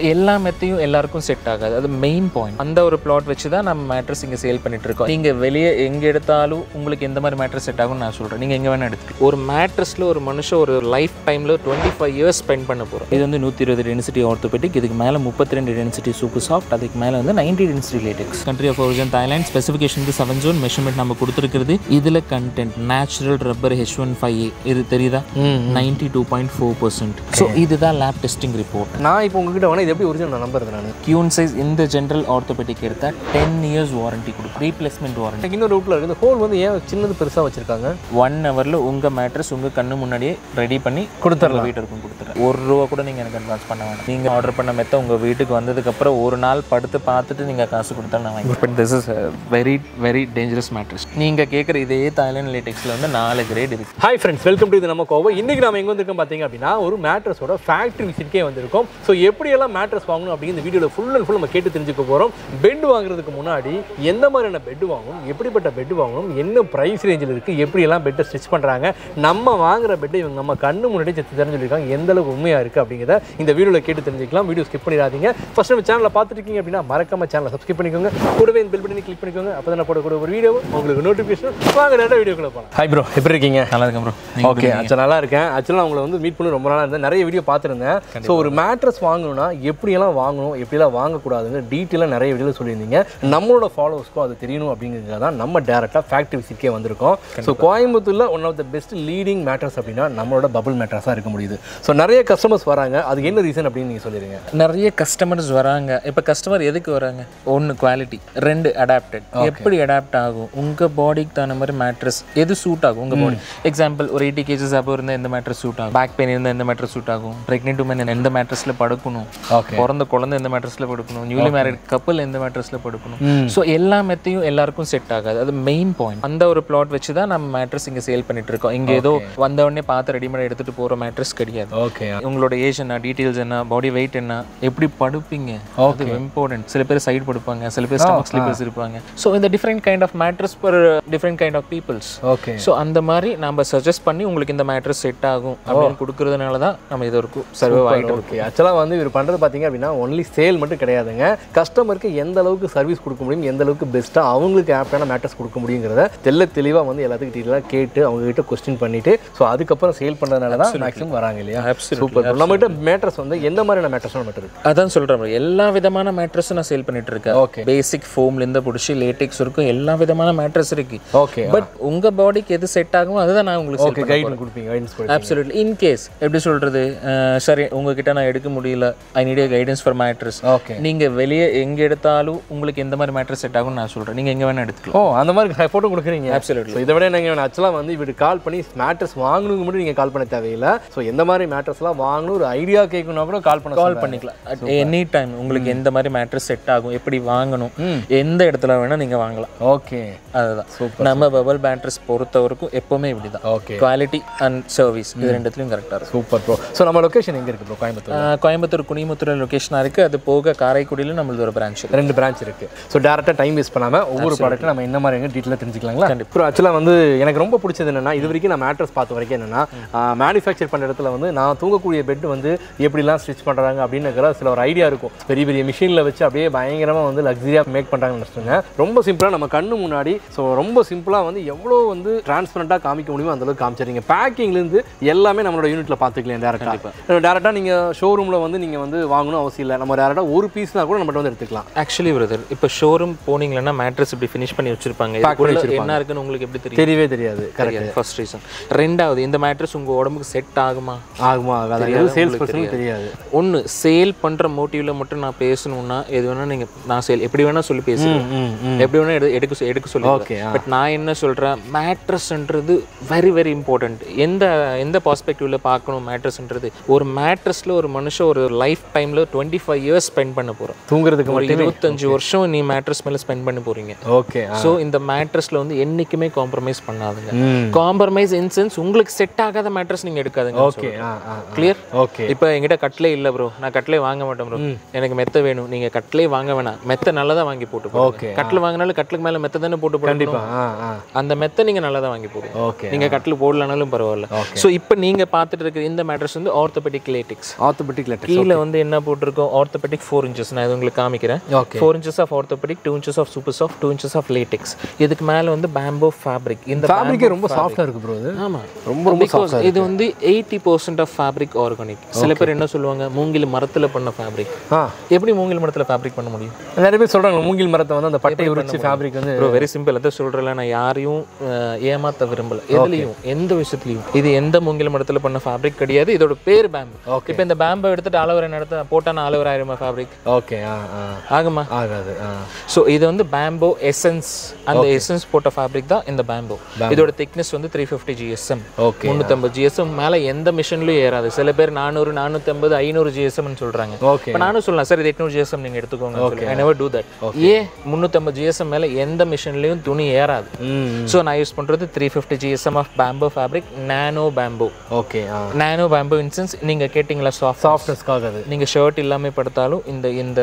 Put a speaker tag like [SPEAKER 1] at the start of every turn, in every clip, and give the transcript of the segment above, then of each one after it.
[SPEAKER 1] எல்லா மெத்தையும் எல்லாருக்கும் செட் ஆகாது. அது மெயின் பாயிண்ட். அந்த ஒரு பிளாட் வச்சு தான் நம்ம மேட்ரஸ் இங்கே சேல் பண்ணிட்டு இருக்கோம். நீங்கள் வெளியே எங்கே எடுத்தாலும் உங்களுக்கு எந்த மாதிரி மேட்ரஸ் செட் ஆகும்னு நான் சொல்கிறேன். நீங்கள் எங்கே வேணால் எடுத்துக்கலாம். ஒரு மேட்ரஸில் ஒரு மனுஷன் ஒரு லைஃப் டைமில் 25 இயர்ஸ் ஸ்பெண்ட் பண்ண போகிறோம். இது வந்து 120 டென்சிட்டி ஆர்த்தோபெடிக், இதுக்கு மேலே 32 டென்சிட்டி சூப்பர் சாஃப்ட், அதுக்கு மேலே வந்து 90 density latex. Country of origin Thailand. ஸ்பெசிஃபிகேஷனுக்கு 7 ஜோன் மெஷர்மெண்ட் நம்ம கொடுத்துருக்கிறது. இதில் கண்டென்ட் நேச்சுரல் ரப்பர் H158 இது தெரியுதா, 92.4%. ஸோ இதுதான் லேப் டெஸ்டிங் ரிப்போர்ட்.
[SPEAKER 2] நான் இப்போ உங்ககிட்ட வேணா இது எப்படி ஒரிஜினல் நான் நம்புறது நான்
[SPEAKER 1] கியூன் சைஸ் இந்த ஜென்ரல் ஆர்த்தோபெடிக் எடுத்தால் 10 இயர்ஸ் வாரண்டி கொடுக்கும், ரீப்ளேஸ்மெண்ட் வாரண்டி.
[SPEAKER 2] எனக்கு இன்னொரு ரூட்டில் இருக்குது. ஹோல் வந்து ஏன் சின்னது பெருசாக வச்சிருக்காங்க?
[SPEAKER 1] 1 ஹவரில் உங்கள் மேட்ரஸ் உங்கள் கண்ணு முன்னாடியே ரெடி பண்ணி கொடுத்துடலாம். வீட்டுக்கும் கொடுத்துட்றேன். ₹1 கூட நீங்கள் எனக்கு அட்வான்ஸ் பண்ண வேணாம். நீங்கள் ஆர்டர் பண்ண மெத்த உங்கள் வீட்டுக்கு வந்ததுக்கப்புறம் ஒரு நாள் படுத்து பார்த்துட்டு நீங்கள் காசு கொடுத்தா நான் வாங்கி. But this is very very dangerous mattress. நீங்கள் கேட்குற இதே தாய்லாந்து லேட்டெக்ஸில் வந்து 4 கிரேட் இருக்குது.
[SPEAKER 2] ஹாய் ஃப்ரெண்ட்ஸ், வெல்கம் டு இது நம்ம கோவா. இன்றைக்கி நம்ம எங்கே வந்திருக்கோம் பார்த்தீங்க அப்படின்னா ஒரு மேட்ரஸோட ஃபேக்ட்ரி விசிட்கே வந்திருக்கோம். ஸோ எப்படியெல்லாம் மேட்ரஸ் வாங்கணும் அப்படின்னு இந்த வீடியோவில் ஃபுல் அண்ட் ஃபுல் நம்ம கேட்டு தெரிஞ்சுக்க போகிறோம். பெட் வாங்குறதுக்கு முன்னாடி எந்த மாதிரியான பெட் வாங்கணும், எப்படிப்பட்ட பெட் வாங்கணும், என்ன ப்ரைஸ் ரேஞ்சில் இருக்குது, எப்படியெல்லாம் பெட்டை ஸ்டிச் பண்ணுறாங்க, நம்ம வாங்குற பெட்டை இவங்க நம்ம கண்ணு முன்னாடி தெரிஞ்சுருக்காங்க எந்த அளவுக்கு உண்மையாக இருக்குது அப்படிங்கிறத இந்த வீடியோவில் கேட்டு தெரிஞ்சுக்கலாம். வீடியோ ஸ்கிப் பண்ணிடாதீங்க. ஃபர்ஸ்ட் நம்ம சேனலில் பார்த்துட்டு இருக்கீங்க அப்படின்னா மறக்காம சேனலை சப்ஸ்கிரைப் பண்ணிக்கோங்க. கூடவே இந்த பெல் பட்டனை கிளிக் பண்ணிக்கோங்க. அப்போ தான் போடக்கூடிய ஒரு வீடியோ உங்களுக்கு நோட்டிஃபிகேஷன் வாங்க. நிறைய வீடியோக்குள்ள போகலாம். ஹாய் ப்ரோ, எப்படி இருக்கீங்க?
[SPEAKER 1] நல்லா இருக்கேன் ப்ரோ.
[SPEAKER 2] ஓகே, ஆக்சுவலாக நல்லா இருக்கேன். ஆக்சுவலாக உங்களை வந்து மீட் பண்ணி ரொம்ப நாளாக இருந்தேன், நிறைய வீடியோ பார்த்துருந்தேன். ஸோ ஒரு மேட்ரஸ் வாங்கணும்னா எப்படியெல்லாம் வாங்கணும், எப்படியெல்லாம் வாங்கக்கூடாதுன்னு டீட்டெயிலாக நிறைய வீடியோவில் சொல்லியிருந்தீங்க. நம்மளோட ஃபாலோவர்ஸ்க்கும் அது தெரியணும் அப்படிங்கிறதுக்காக தான் நம்ம டேரெக்டாக ஃபேக்ட்ரி விசிட்கே வந்திருக்கோம். ஸோ கோயம்புத்தூரில் one of the best leading mattress அப்படின்னா நம்மளோட பபுள் மேட்ரஸாக இருக்க முடியுது. ஸோ நிறைய கஸ்டமர்ஸ் வராங்க, அதுக்கு என்ன ரீசன் அப்படின்னு நீங்கள் சொல்லிடுங்க.
[SPEAKER 1] நிறைய கஸ்டமர்ஸ் வராங்க. இப்போ கஸ்டமர் எதுக்கு வராங்க? 1 குவாலிட்டி, 2 அடாப்டட். எப்படி அடாப்ட் ஆகும் உங்கள் பாடிக்கு தகுந்த மாதிரி மேட்ரஸ் எது சூட் ஆகும் உங்கள் பாடி. எக்ஸாம்பிள் ஒரு 80 kgs அப்போ இருந்தால் எந்த மேட்ரஸ் சூட் ஆகும், பேக் பெயின் இருந்தால் எந்த மேட்ரஸ் சூட் ஆகும், ப்ரெக்னென்ட் உமன் எந்த மேட்ரஸில் படுக்கணும், பிறந்த குழந்தை எந்த மேட்ரஸில் படுக்கணும், நியூலி மேரிட் கப்பல் எந்த மேட்ரஸில் படுக்கணும். ஸோ எல்லா மெத்தையும் எல்லாருக்கும் செட் ஆகாது. அது மெயின் பாயிண்ட். அந்த ஒரு பிளாட் வச்சு தான் நம்ம மேட்ரஸ் இங்கே சேல் பண்ணிட்டு இருக்கோம். இங்கே ஏதோ வந்தவொடனே பார்த்து ரெடிமேட் எடுத்துட்டு போகிற மேட்ரஸ் கிடையாது.
[SPEAKER 2] ஓகே,
[SPEAKER 1] உங்களோட ஏஜ் என்ன, டீட்டெயில்ஸ் என்ன, பாடி வெயிட் என்ன, எப்படி படுப்பீங்க, அது இம்பார்ட்டன்ட். சில பேர் சைடு படுப்பாங்க, சில பேர் ஸ்டமக் ஸ்லீப்பர்ஸ் இருப்பாங்க. ஸோ இந்த different kind of mattress for different kind of peoples.
[SPEAKER 2] Okay,
[SPEAKER 1] so அந்த மாதிரி நம்ம சஜஸ்ட் பண்ணி உங்களுக்கு இந்த மேட்ரஸ் செட் ஆகும் அப்படின்னு கொடுக்கறதுனால தான் நம்ம இது ஒரு சர்வே ஆகிட்டு.
[SPEAKER 2] ஓகே, ஆக்சுவலாக வந்து இவர் பண்ணுறது பார்த்தீங்க அப்படின்னா ஒன்லி சேல் மட்டும் கிடையாதுங்க. கஸ்டமருக்கு எந்த அளவுக்கு சர்வீஸ் கொடுக்க முடியும், எந்த அளவுக்கு பெஸ்ட்டாக அவங்களுக்கு ஆப்டான மேட்ரஸ் கொடுக்க முடியுங்கிறத தெளிவாக வந்து எல்லாத்துக்கும் டீட்டெயிலாக கேட்டு அவங்ககிட்ட கொஸ்டின் பண்ணிட்டு ஸோ அதுக்கப்புறம் சேல் பண்ணுறதுனால தான் மேக்ஸிமம் வராங்க இல்லையா? சூப்பர். நம்மகிட்ட மேட்ரஸ் வந்து எந்த மாதிரியான மேட்ரஸ் நம்மகிட்ட இருக்கு?
[SPEAKER 1] அதான் சொல்கிறேன், எல்லா விதமான மேட்ரஸும் நான் சேல் பண்ணிட்டு இருக்கேன்.
[SPEAKER 2] ஓகே,
[SPEAKER 1] பேசிக் ஃபோம்லேருந்து பிடிச்சி லேட்டெக்ஸ் இருக்கும், எல்லா விதமான மேட்ரஸ் இருக்கு.
[SPEAKER 2] ஓகே,
[SPEAKER 1] பட் உங்கள் பாடிக்கு எது செட் ஆகும் அதுதான் நான் உங்களுக்கு
[SPEAKER 2] கைட் கொடுப்பீங்க, கைடன்ஸ் கொடுப்பீங்க.
[SPEAKER 1] அப்சல்யூட்லி. இன் கேஸ் எப்படி சொல்கிறது, சரி உங்ககிட்ட நான் எடுக்க முடியல, I need A guidance for mattress.
[SPEAKER 2] Okay,
[SPEAKER 1] நீங்கள் வெளியே எங்கே எடுத்தாலும் உங்களுக்கு எந்த மாதிரி மேட்ரஸ் செட் ஆகும்னு நான் சொல்கிறேன். நீங்கள் எங்கே வேணால் எடுத்துக்கலாம்.
[SPEAKER 2] ஓ, அந்த மாதிரி ஃபோட்டோ கொடுக்குறீங்க.
[SPEAKER 1] அப்சல்யூட்லி.
[SPEAKER 2] இதை விட நீங்கள் ஆக்சுவலாக வந்து இப்படி கால் பண்ணி மேட்ரஸ் வாங்கணுங்க மட்டும் நீங்கள் கால் பண்ண தேவையில்லை. ஸோ எந்த மாதிரி மேட்ரஸ்லாம் வாங்கணும் ஒரு ஐடியா கேட்கணும்னா கூட கால் பண்ணிக்கலாம்.
[SPEAKER 1] அட் எனி டைம் உங்களுக்கு எந்த மாதிரி மேட்ரஸ் செட் ஆகும், எப்படி வாங்கணும், எந்த இடத்துல வேணால் நீங்கள் வாங்கலாம்.
[SPEAKER 2] ஓகே,
[SPEAKER 1] அதுதான் நம்ம பபுள் மேட்ரஸ் பொறுத்த வரைக்கும் எப்போவுமே இப்படி தான்.
[SPEAKER 2] ஓகே,
[SPEAKER 1] குவாலிட்டி அண்ட் சர்வீஸ் இது ரெண்டுத்துலையும் கரெக்டாக இருக்கும்.
[SPEAKER 2] Super bro. ஸோ நம்ம லொக்கேஷன் எங்கே இருக்குது ப்ரோ?
[SPEAKER 1] கோயம்புத்தூர் குனிமுத்தூர் லொக்கேஷனாக இருக்குது. அது போக காரைக்குடியில் நம்மளது ஒரு பிரான்ச்,
[SPEAKER 2] 2 பிரான்ச் இருக்குது. ஸோ டேரெக்டாக டைம் வேஸ்ட் பண்ணாமல் ஒவ்வொரு ப்ராடக்ட்டும் நம்ம என்ன மாதிரி டீட்டெயிலாக தெரிஞ்சுக்கலாங்களா?
[SPEAKER 1] கண்டிப்பாக.
[SPEAKER 2] ஆக்சுவலாக வந்து எனக்கு ரொம்ப பிடிச்சது என்னென்னா, இது வரைக்கும் நான் மேட்ரஸ் பார்த்த வரைக்கும் என்னென்னா மேனுஃபேக்சர் பண்ணுற இடத்துல வந்து நான் தூங்கக்கூடிய பெட் வந்து எப்படிலாம் ஸ்டிச் பண்ணுறாங்க அப்படின்னு சில ஒரு ஐடியா இருக்கும். பெரிய பெரிய மிஷினில் வச்சு அப்படியே பயங்கரமாக வந்து லக்ஸரியாக மேக் பண்ணுறாங்கன்னு நினச்சிட்டுங்க. ரொம்ப சிம்பிளாக நம்ம கண்ணு முன்னாடி ஸோ ரொம்ப சிம்பிளாக வந்து எவ்வளோ வந்து டிரான்ஸ்பரண்ட்டாக காமிக்க முடியுமோ அந்தளவுக்கு காமிச்சிருங்க. பேக்கிங்லேருந்து எல்லாமே நம்மளோட யூனிட்டில் பார்த்துக்கலாம். டேரெக்டாக நீங்கள் ஷோரூமில் வந்து நீங்கள் வந்து வாங்கணும் அவசியம் இல்லை. நம்ம டேரெக்டாக ஒரு பீஸ்னா கூட நம்மகிட்ட வந்து எடுத்துக்கலாம்.
[SPEAKER 1] ஆக்சுவலி பிரதர், இப்போ ஷோரூம் போனீங்கன்னா மேட்ரஸ் இப்படி ஃபினிஷ் பண்ணி வச்சிருப்பாங்க. என்ன இருக்குன்னு உங்களுக்கு எப்படி தெரியும்?
[SPEAKER 2] தெரியவே தெரியாது. கரெக்ட்.
[SPEAKER 1] First reason. ரெண்டாவது, இந்த மேட்ரஸ் உங்கள் உடம்புக்கு செட் ஆகுமா
[SPEAKER 2] சேல்ஸ் பர்சனுக்கு தெரியாது.
[SPEAKER 1] ஒன்று, சேல் பண்ணுற மோட்டிவ்ல மட்டும் நான் பேசணும்னா எது வேணால் நீங்கள் நான் சேல் எப்படி வேணால் சொல்லி பேசுவேன், எப்படி வேணால் எடுக்க சொல்லி. பட் நான் என்ன சொல்கிறேன், மேட்ரஸ்ன்றது வெரி வெரி இம்பார்ட்டன்ட். எந்த பர்ஸ்பெக்டிவ்ல பார்க்கணும் மேட்ரஸ்ன்றது. ஒரு மேட்ரஸில் ஒரு மனுஷன் ஒரு லைஃப் டைமில் 25 இயர்ஸ் ஸ்பெண்ட் பண்ண போகிறோம்.
[SPEAKER 2] தூங்குறதுக்கு
[SPEAKER 1] ஒரு 25 வருஷம் நீ மேட்ரஸ் மேலே ஸ்பெண்ட் பண்ண போகிறீங்க.
[SPEAKER 2] ஓகே.
[SPEAKER 1] ஸோ இந்த மேட்ரஸில் வந்து என்றைக்குமே காம்ப்ரமைஸ் பண்ணாதுங்க. காம்ப்ரமைஸ் இன் சென்ஸ் உங்களுக்கு செட் ஆகாத மேட்ரஸ் நீங்கள் எடுக்காதுங்க.
[SPEAKER 2] Okay,
[SPEAKER 1] clear.
[SPEAKER 2] ஓகே.
[SPEAKER 1] இப்போ என்கிட்ட கட்லே இல்லை ப்ரோ, நான் கட்லே வாங்க மாட்டேன் ப்ரோ, எனக்கு மெத்த வேணும். நீங்கள் கட்லே வாங்க வேணாம், மெத்த நல்லதாக வாங்கி போட்டு.
[SPEAKER 2] ஓகே.
[SPEAKER 1] கட்டில் வாங்கினாலும் கட்டிலுக்கு மேலே மெத்த தானே போட்டு போடுங்க.
[SPEAKER 2] கண்டிப்பாக
[SPEAKER 1] அந்த மெத்த நீங்கள் நல்லா தான் வாங்கி போடுங்க.
[SPEAKER 2] ஓகே.
[SPEAKER 1] நீங்கள் கட்டில் போடலனாலும் பரவாயில்ல. ஸோ இப்போ நீங்கள் பார்த்துட்டு இருக்கிற இந்த மேட்ரஸ் வந்து ஆர்த்தோபெடிக் லேட்டெக்ஸ்.
[SPEAKER 2] ஆர்த்தோபெடிக் லேட்டெக்ஸ்
[SPEAKER 1] கீழே வந்து என்ன போட்டிருக்கோம் ஆர்த்தோபெடிக் 4 inches. நான் இது உங்களுக்கு காமிக்கிறேன். 4 inches of orthopedic, 2 inches of super soft, 2 inches of latex. இதுக்கு மேலே வந்து பேம்போ ஃபேப்ரிக். இந்த
[SPEAKER 2] ஃபேப்ரிக்கே ரொம்ப சாஃப்டாக இருக்குது ப்ரோ. இது
[SPEAKER 1] ஆமாம்,
[SPEAKER 2] ரொம்ப சாஃப்டாக.
[SPEAKER 1] இது வந்து 80% ஆஃப் ஃபேப்ரிக் ஆர்கானிக். சில பேர் என்ன சொல்லுவாங்க, மூங்கில் மரத்தில் பண்ண ஃபேப்ரிக். எப்படி மூங்கில் மரத்தில் ஃபேப்ரிக் பண்ண முடியும்?
[SPEAKER 2] நிறைய பேர் சொல்கிறாங்க மூங்கில் மரத்தை வந்து அந்த பட்டையை உரிச்சு ஃபேப்ரிக் வந்து.
[SPEAKER 1] Bro very simple. அதை சொல்கிறேன், நான் யாரையும் ஏமாற்ற விரும்பல. எதுலையும் எந்த விஷயத்துலையும் இது எந்த மூங்கில் மரத்தில் பண்ண ஃபேப்ரிக் கிடையாது. இதோட பேர் பேம்பு. இப்போ இந்த பேம்பை எடுத்துட்டு அளவுரை நடத்த போட்டால் அளவுரை ஆயிருமா ஃபேப்ரிக்?
[SPEAKER 2] ஓகே,
[SPEAKER 1] ஆகுமா?
[SPEAKER 2] ஆகாது.
[SPEAKER 1] ஸோ இது வந்து பேம்போ எசன்ஸ். அந்த எசன்ஸ் போட்ட ஃபேப்ரிக் தான் இந்த பேம்போ. இதோட திக்னஸ் வந்து 350 GSM. 350 GSM மேலே எந்த மிஷின்லையும் ஏறாது. சில பேர் 400, 450, 500 GSMன்னு சொல்கிறாங்க. இப்போ நானும் சொல்லலாம் சார் இது 800 GSM நீங்கள் எடுத்துக்கோங்க. I never do that. 350 GSM மேலே எந்த மிஷின்லையும் துணி ஏறாது. ஸோ நான் யூஸ் பண்ணுறது 350 GSM of bamboo fabric, nano bamboo.
[SPEAKER 2] Okay,
[SPEAKER 1] nano bamboo இன்சென்ஸ் நீங்கள் கேட்டிங்களா
[SPEAKER 2] சாஃப்ட்னஸ்க்காக.
[SPEAKER 1] நீங்கள் ஷர்ட் இல்லாமல் படுத்தாலும் இந்த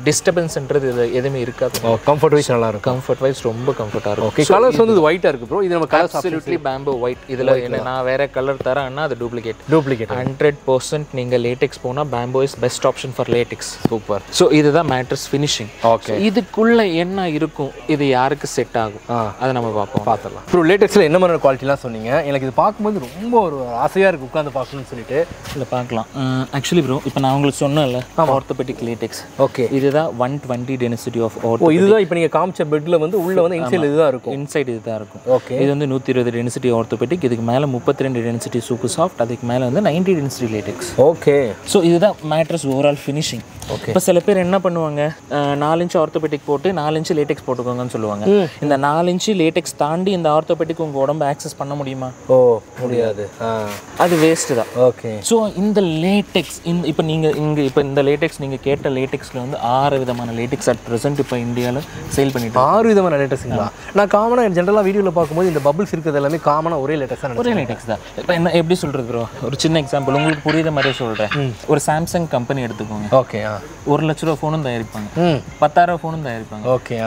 [SPEAKER 1] டிஸ்டர்பன்ஸ்ன்றது இது எதுவுமே இருக்காது.
[SPEAKER 2] கம்ஃபர்ட் வைஸ் நல்லா இருக்கும்.
[SPEAKER 1] கம்ஃபர்ட் வைஸ் ரொம்ப கம்ஃபர்ட்டாக இருக்கும்.
[SPEAKER 2] ஓகே, கலர்ஸ் வந்து இது ஒயிட்டாக இருக்குது ப்ரோ. இது நம்ம கலர்ஸ்
[SPEAKER 1] அப்சல்யூட்லி பேம்போ ஒயிட். இதில் என்ன நான் வேற கலர் தரேன்னா அது டூப்ளிகேட். 100% நீங்கள் லேட்டெக்ஸ் போனால் பேம்போ is best option for LaTeX.
[SPEAKER 2] Super.
[SPEAKER 1] So இதுதான் மேட்ரஸ் ஃபினிஷிங்.
[SPEAKER 2] ஓகே,
[SPEAKER 1] இதுக்குள்ள என்ன இருக்கும், இது யாருக்கு செட் ஆகும், அதை நம்ம பார்த்துடலாம்.
[SPEAKER 2] ப்ரோ லேட்டெக்ஸில் என்ன மாதிரி குவாலிட்டிலாம் சொன்னீங்க? எனக்கு இது பார்க்கும்போது ரொம்ப ஒரு ஆசையாக இருக்குது உட்காந்து பார்க்கணும்னு சொல்லிட்டு.
[SPEAKER 1] இல்லை பார்க்கலாம். ஆக்சுவலி ப்ரோ இப்போ நான் உங்களுக்கு சொன்னேன்ல ஆர்த்தோபெடிக் லேட்டெக்ஸ்.
[SPEAKER 2] ஓகே,
[SPEAKER 1] இதுதான் 120 டென்சிட்டி ஆஃப்
[SPEAKER 2] ஆர்த்தோ. இதுதான் இப்போ நீங்கள் காமிச்ச பெட்டில் வந்து உள்ள வந்து இன்சைட் இதுதான் இருக்கும்.
[SPEAKER 1] இன்சைட் இதுதான் இருக்கும்.
[SPEAKER 2] ஓகே,
[SPEAKER 1] இது வந்து 120 டென்சிட்டி ஆர்த்தோபெடிக். இதுக்கு மேலே 32 டென்சிட்டி சூப்பர் சாஃப்ட். அதுக்கு மேலே வந்து 90 டென்சிட்டி லேட்டெக்ஸ்.
[SPEAKER 2] ஓகே,
[SPEAKER 1] ஸோ இதுதான் மேட்ரஸ் ஓவரால் ஃபினிஷிங். ஓகே, இப்போ சில பேர் என்ன பண்ணுவாங்க, 4 inch ஆர்த்தோபெடிக் போட்டு 4 inch லேட்டெக்ஸ் போட்டுக்கோங்கன்னு சொல்லுவாங்க. இந்த 4 inch லேட்டெக்ஸ் தாண்டி இந்த ஆர்த்தோபெடிக் உங்கள் உடம்பு ஆக்சஸ் பண்ண முடியுமா?
[SPEAKER 2] முடியாது.
[SPEAKER 1] அது வேஸ்ட்டு தான்.
[SPEAKER 2] ஓகே,
[SPEAKER 1] ஸோ இந்த லேட்டெக்ஸ் இப்போ நீங்கள் இப்போ இந்த லேட்டெக்ஸ் நீங்கள் கேட்ட லேட்டெக்ஸில் வந்து 6 விதமான லேட்டெக்ஸ் அட் ப்ரெசென்ட் இப்போ இந்தியாவில் சேல் பண்ணிட்டு
[SPEAKER 2] 6 விதமான லேட்டெக்ஸுங்களா? நான் காமனாக ஜென்ரலாக வீடியோவில் பார்க்கும்போது இந்த பபிள்ஸ் இருக்கிறது எல்லாமே காமனாக ஒரே லேட்டெக்ஸ் தான்.
[SPEAKER 1] ஒரே லேட்டெக்ஸ் தான். இப்போ என்ன எப்படி சொல்கிறது ப்ரோ, ஒரு சின்ன எக்ஸாம்பிள் உங்களுக்கு புரியுற மாதிரியே சொல்கிறேன். ஒரு சாம்சங் கம்பெனி எடுத்துக்கோங்க.
[SPEAKER 2] ஓகே,
[SPEAKER 1] 1 லட்ச ரூபா ஃபோனும் தயாரிப்பாங்க, 10,000 ஃபோனும் தயாரிப்பாங்க.
[SPEAKER 2] ஓகே,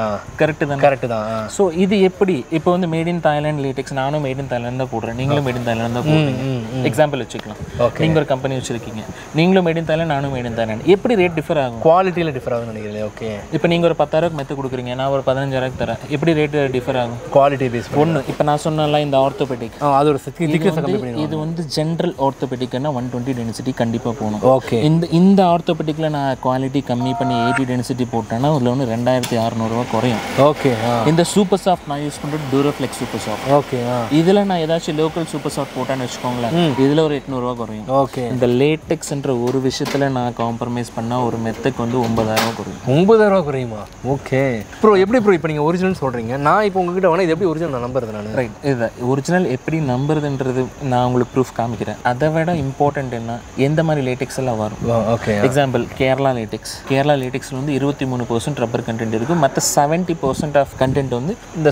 [SPEAKER 1] கரெக்டு தான்.
[SPEAKER 2] கரெக்டு தான்.
[SPEAKER 1] ஸோ இது எப்படி இப்போ வந்து மேட் இன் தாய்லாந்து லேட்டெக்ஸ், நானும் மேட் இன் தாய்லாந்து தான் போடுறேன், நீங்களும் மேட் இன் தாய்லாந்து தான் போடுறீங்க. எக்ஸாம்பிள் வச்சுக்கலாம். நீங்கள் ஒரு கம்பெனி வச்சுருக்கீங்க, நீங்களும் மேட் இன் தாய்லாந்து, நானும் மேட் இன் தாய்லாந்து. எப்படி ரேட் டிஃபர் ஆகும்?
[SPEAKER 2] குவாலிட்டியில் டிஃபர் ஆகும்னு நினைக்கிறேன். ஓகே,
[SPEAKER 1] இப்போ நீங்கள் ஒரு 10,000 மெத்த கொடுக்குறீங்க, நான் ஒரு 15,000 தரேன். எப்படி ரேட் டிஃபர் ஆகும்?
[SPEAKER 2] Quality base.
[SPEAKER 1] ஒன்று இப்போ நான் சொன்னல இந்த ஆர்த்தோபெடிக்,
[SPEAKER 2] அது ஒரு திக்னஸ் கம்மி பண்ணி.
[SPEAKER 1] இது வந்து ஜென்ரல் ஆர்த்தோபெடிக்னா 120 டென்சிட்டி கண்டிப்பாக போகணும்.
[SPEAKER 2] ஓகே,
[SPEAKER 1] இந்த ஆர்த்தோபெடிக்கில் நான் குவாலிட்டி கம்மி பண்ணி 80 டென்சிட்டி போட்டேன்னா அதில் வந்து 2600 குறையும்.
[SPEAKER 2] ஓகே,
[SPEAKER 1] இந்த சூப்பர் சாஃப்ட் நான் யூஸ் பண்ணுறது டூரோஃப்ளெக்ஸ் சூப்பர் சாஃப்ட்.
[SPEAKER 2] ஓகே,
[SPEAKER 1] இதில் நான் ஏதாச்சும் லோக்கல் சூப்பர் சாஃப்ட் போட்டேன்னு வச்சுக்கோங்களேன், இதில் ஒரு 800 குறையும்.
[SPEAKER 2] ஓகே,
[SPEAKER 1] இந்த லேட்டெக்ஸ்ன்ற ஒரு விஷயத்தில் நான் காம்ப்ரமைஸ் பண்ணால் ஒரு மெத்துக்கு வந்து 9,000 குறையும்.
[SPEAKER 2] 9,000 குறையுமா? ஓகே ப்ரோ, எப்படி ப்ரோ இப்போ நீங்கள் ஒரிஜினல் சொல்கிறீங்க, நான் இப்போ உங்ககிட்ட வேணால் இது எப்படி ஒரிஜினல் நான் நம்புறது? நான்
[SPEAKER 1] ரைட், இது ஒரிஜினல் எப்படி நம்புறதுன்றது நான் உங்களுக்கு ப்ரூஃப் காமிக்கிறேன். அதை விட இம்பார்ட்டன்ட் என்ன, எந்த மாதிரி லேட்டெக்ஸ் எல்லாம் வரும்.
[SPEAKER 2] Okay,
[SPEAKER 1] example Kerala latex. Kerala லேட்டெக்ஸில் வந்து 23% ரப்பர் கண்டென்ட் இருக்கும், மற்ற 70% ஆஃப் கண்டென்ட் வந்து இந்த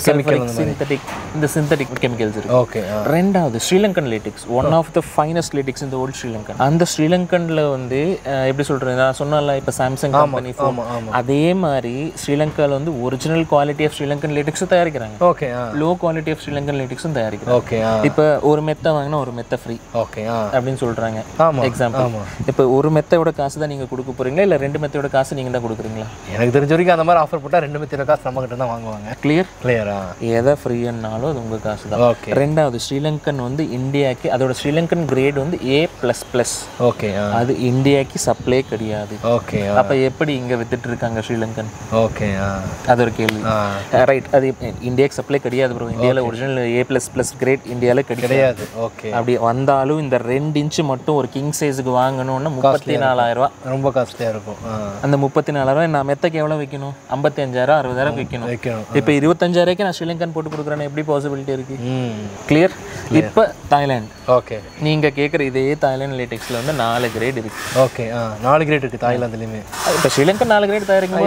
[SPEAKER 1] சிந்தட்டிக் கெமிக்கல்ஸ் இருக்கு.
[SPEAKER 2] ஓகே,
[SPEAKER 1] ரெண்டாவது Sri Lankan latex, one of the finest latex இந்த ஓல்ட் ஸ்ரீலங்கன். அந்த ஸ்ரீலங்கனில் வந்து எப்படி சொல்கிறது, நான் சொன்னால இப்போ சாம்சங் கம்பெனி ஃபோன், அதே மாதிரி ஸ்ரீலங்காவில் வந்து ஒரிஜினல் குவாலிட்டி ஆஃப் ஸ்ரீலங்கன் லேட்டெக்ஸும் தயாரிக்கிறாங்க.
[SPEAKER 2] Okay,
[SPEAKER 1] low quality of Sri Lankan லேட்டெக்ஸும் தயாரிக்கிறாங்க.
[SPEAKER 2] ஓகே,
[SPEAKER 1] இப்போ ஒரு மெத்தை வாங்கினா ஒரு மெத்தை ஃப்ரீ.
[SPEAKER 2] ஓகே
[SPEAKER 1] அப்படின்னு சொல்கிறாங்க.
[SPEAKER 2] எக்ஸாம்பிள்
[SPEAKER 1] இப்போ ஒரு மெத்தையோட காசு தான் நீங்கள் கொடுக்க போகிறீங்களா, இல்லை 2 மெத்தையோட காசு நீங்கள் தான் கொடுக்குறீங்களா?
[SPEAKER 2] எனக்கு தெரிஞ்ச வரைக்கும் அந்த மாதிரி ஆஃபர் போட்டால் 2 மெத்தையோட காசு நம்ம கிட்ட தான் வாங்குவாங்க. கிளியரா?
[SPEAKER 1] எதை ஃப்ரீன்னாலும் அது உங்கள் காசு தான்.
[SPEAKER 2] ஓகே,
[SPEAKER 1] ரெண்டாவது ஸ்ரீலங்கன் வந்து இந்தியாவுக்கு அதோட ஸ்ரீலங்கன் கிரேட் வந்து A++.
[SPEAKER 2] ஓகே, அது
[SPEAKER 1] இந்தியாவுக்கு சப்ளை கிடையாது.
[SPEAKER 2] ஓகே,
[SPEAKER 1] அப்போ எப்படி இங்கே வித்துட்டு இருக்காங்க ஸ்ரீலங்கன்?
[SPEAKER 2] ஓகே,
[SPEAKER 1] அது ஒரு கேள்வி. ரைட், அது இந்தியாவுக்கு சப்ளை கிடையாது ப்ரோ. இந்தியாவில் ஒரிஜினல் A++ கிரேட் இந்தியாவில் கிடையாது.
[SPEAKER 2] ஓகே,
[SPEAKER 1] அப்படி வந்தாலும் இந்த 2 இன்ச்சு மட்டும் ஒரு கிங் சைஸுக்கு வாங்கணும்னா 34,000.
[SPEAKER 2] ரொம்ப காஸ்ட்லியாக இருக்கும்.
[SPEAKER 1] அந்த 34,000 நான் மெத்தைக்கு எவ்வளோ வைக்கணும்? 55,000 60,000 வைக்கணும். இப்போ 25,000 நான் ஸ்ரீலங்கன் போட்டு கொடுக்குறேன்னு எப்படி பாசிபிலிட்டி இருக்கு? கிளியர். இப்போ தாய்லாந்து.
[SPEAKER 2] ஓகே,
[SPEAKER 1] நீங்கள் கேட்குற இதே தாய்லாந்து லேட்டெக்ஸில் வந்து 4 கிரேட் இருக்கு.
[SPEAKER 2] ஓகே, 4 கிரேட் இருக்குது தாய்லாந்துலேயுமே.
[SPEAKER 1] இப்போ ஸ்ரீலங்கன் 4 கிரேட் தயாரிக்கும்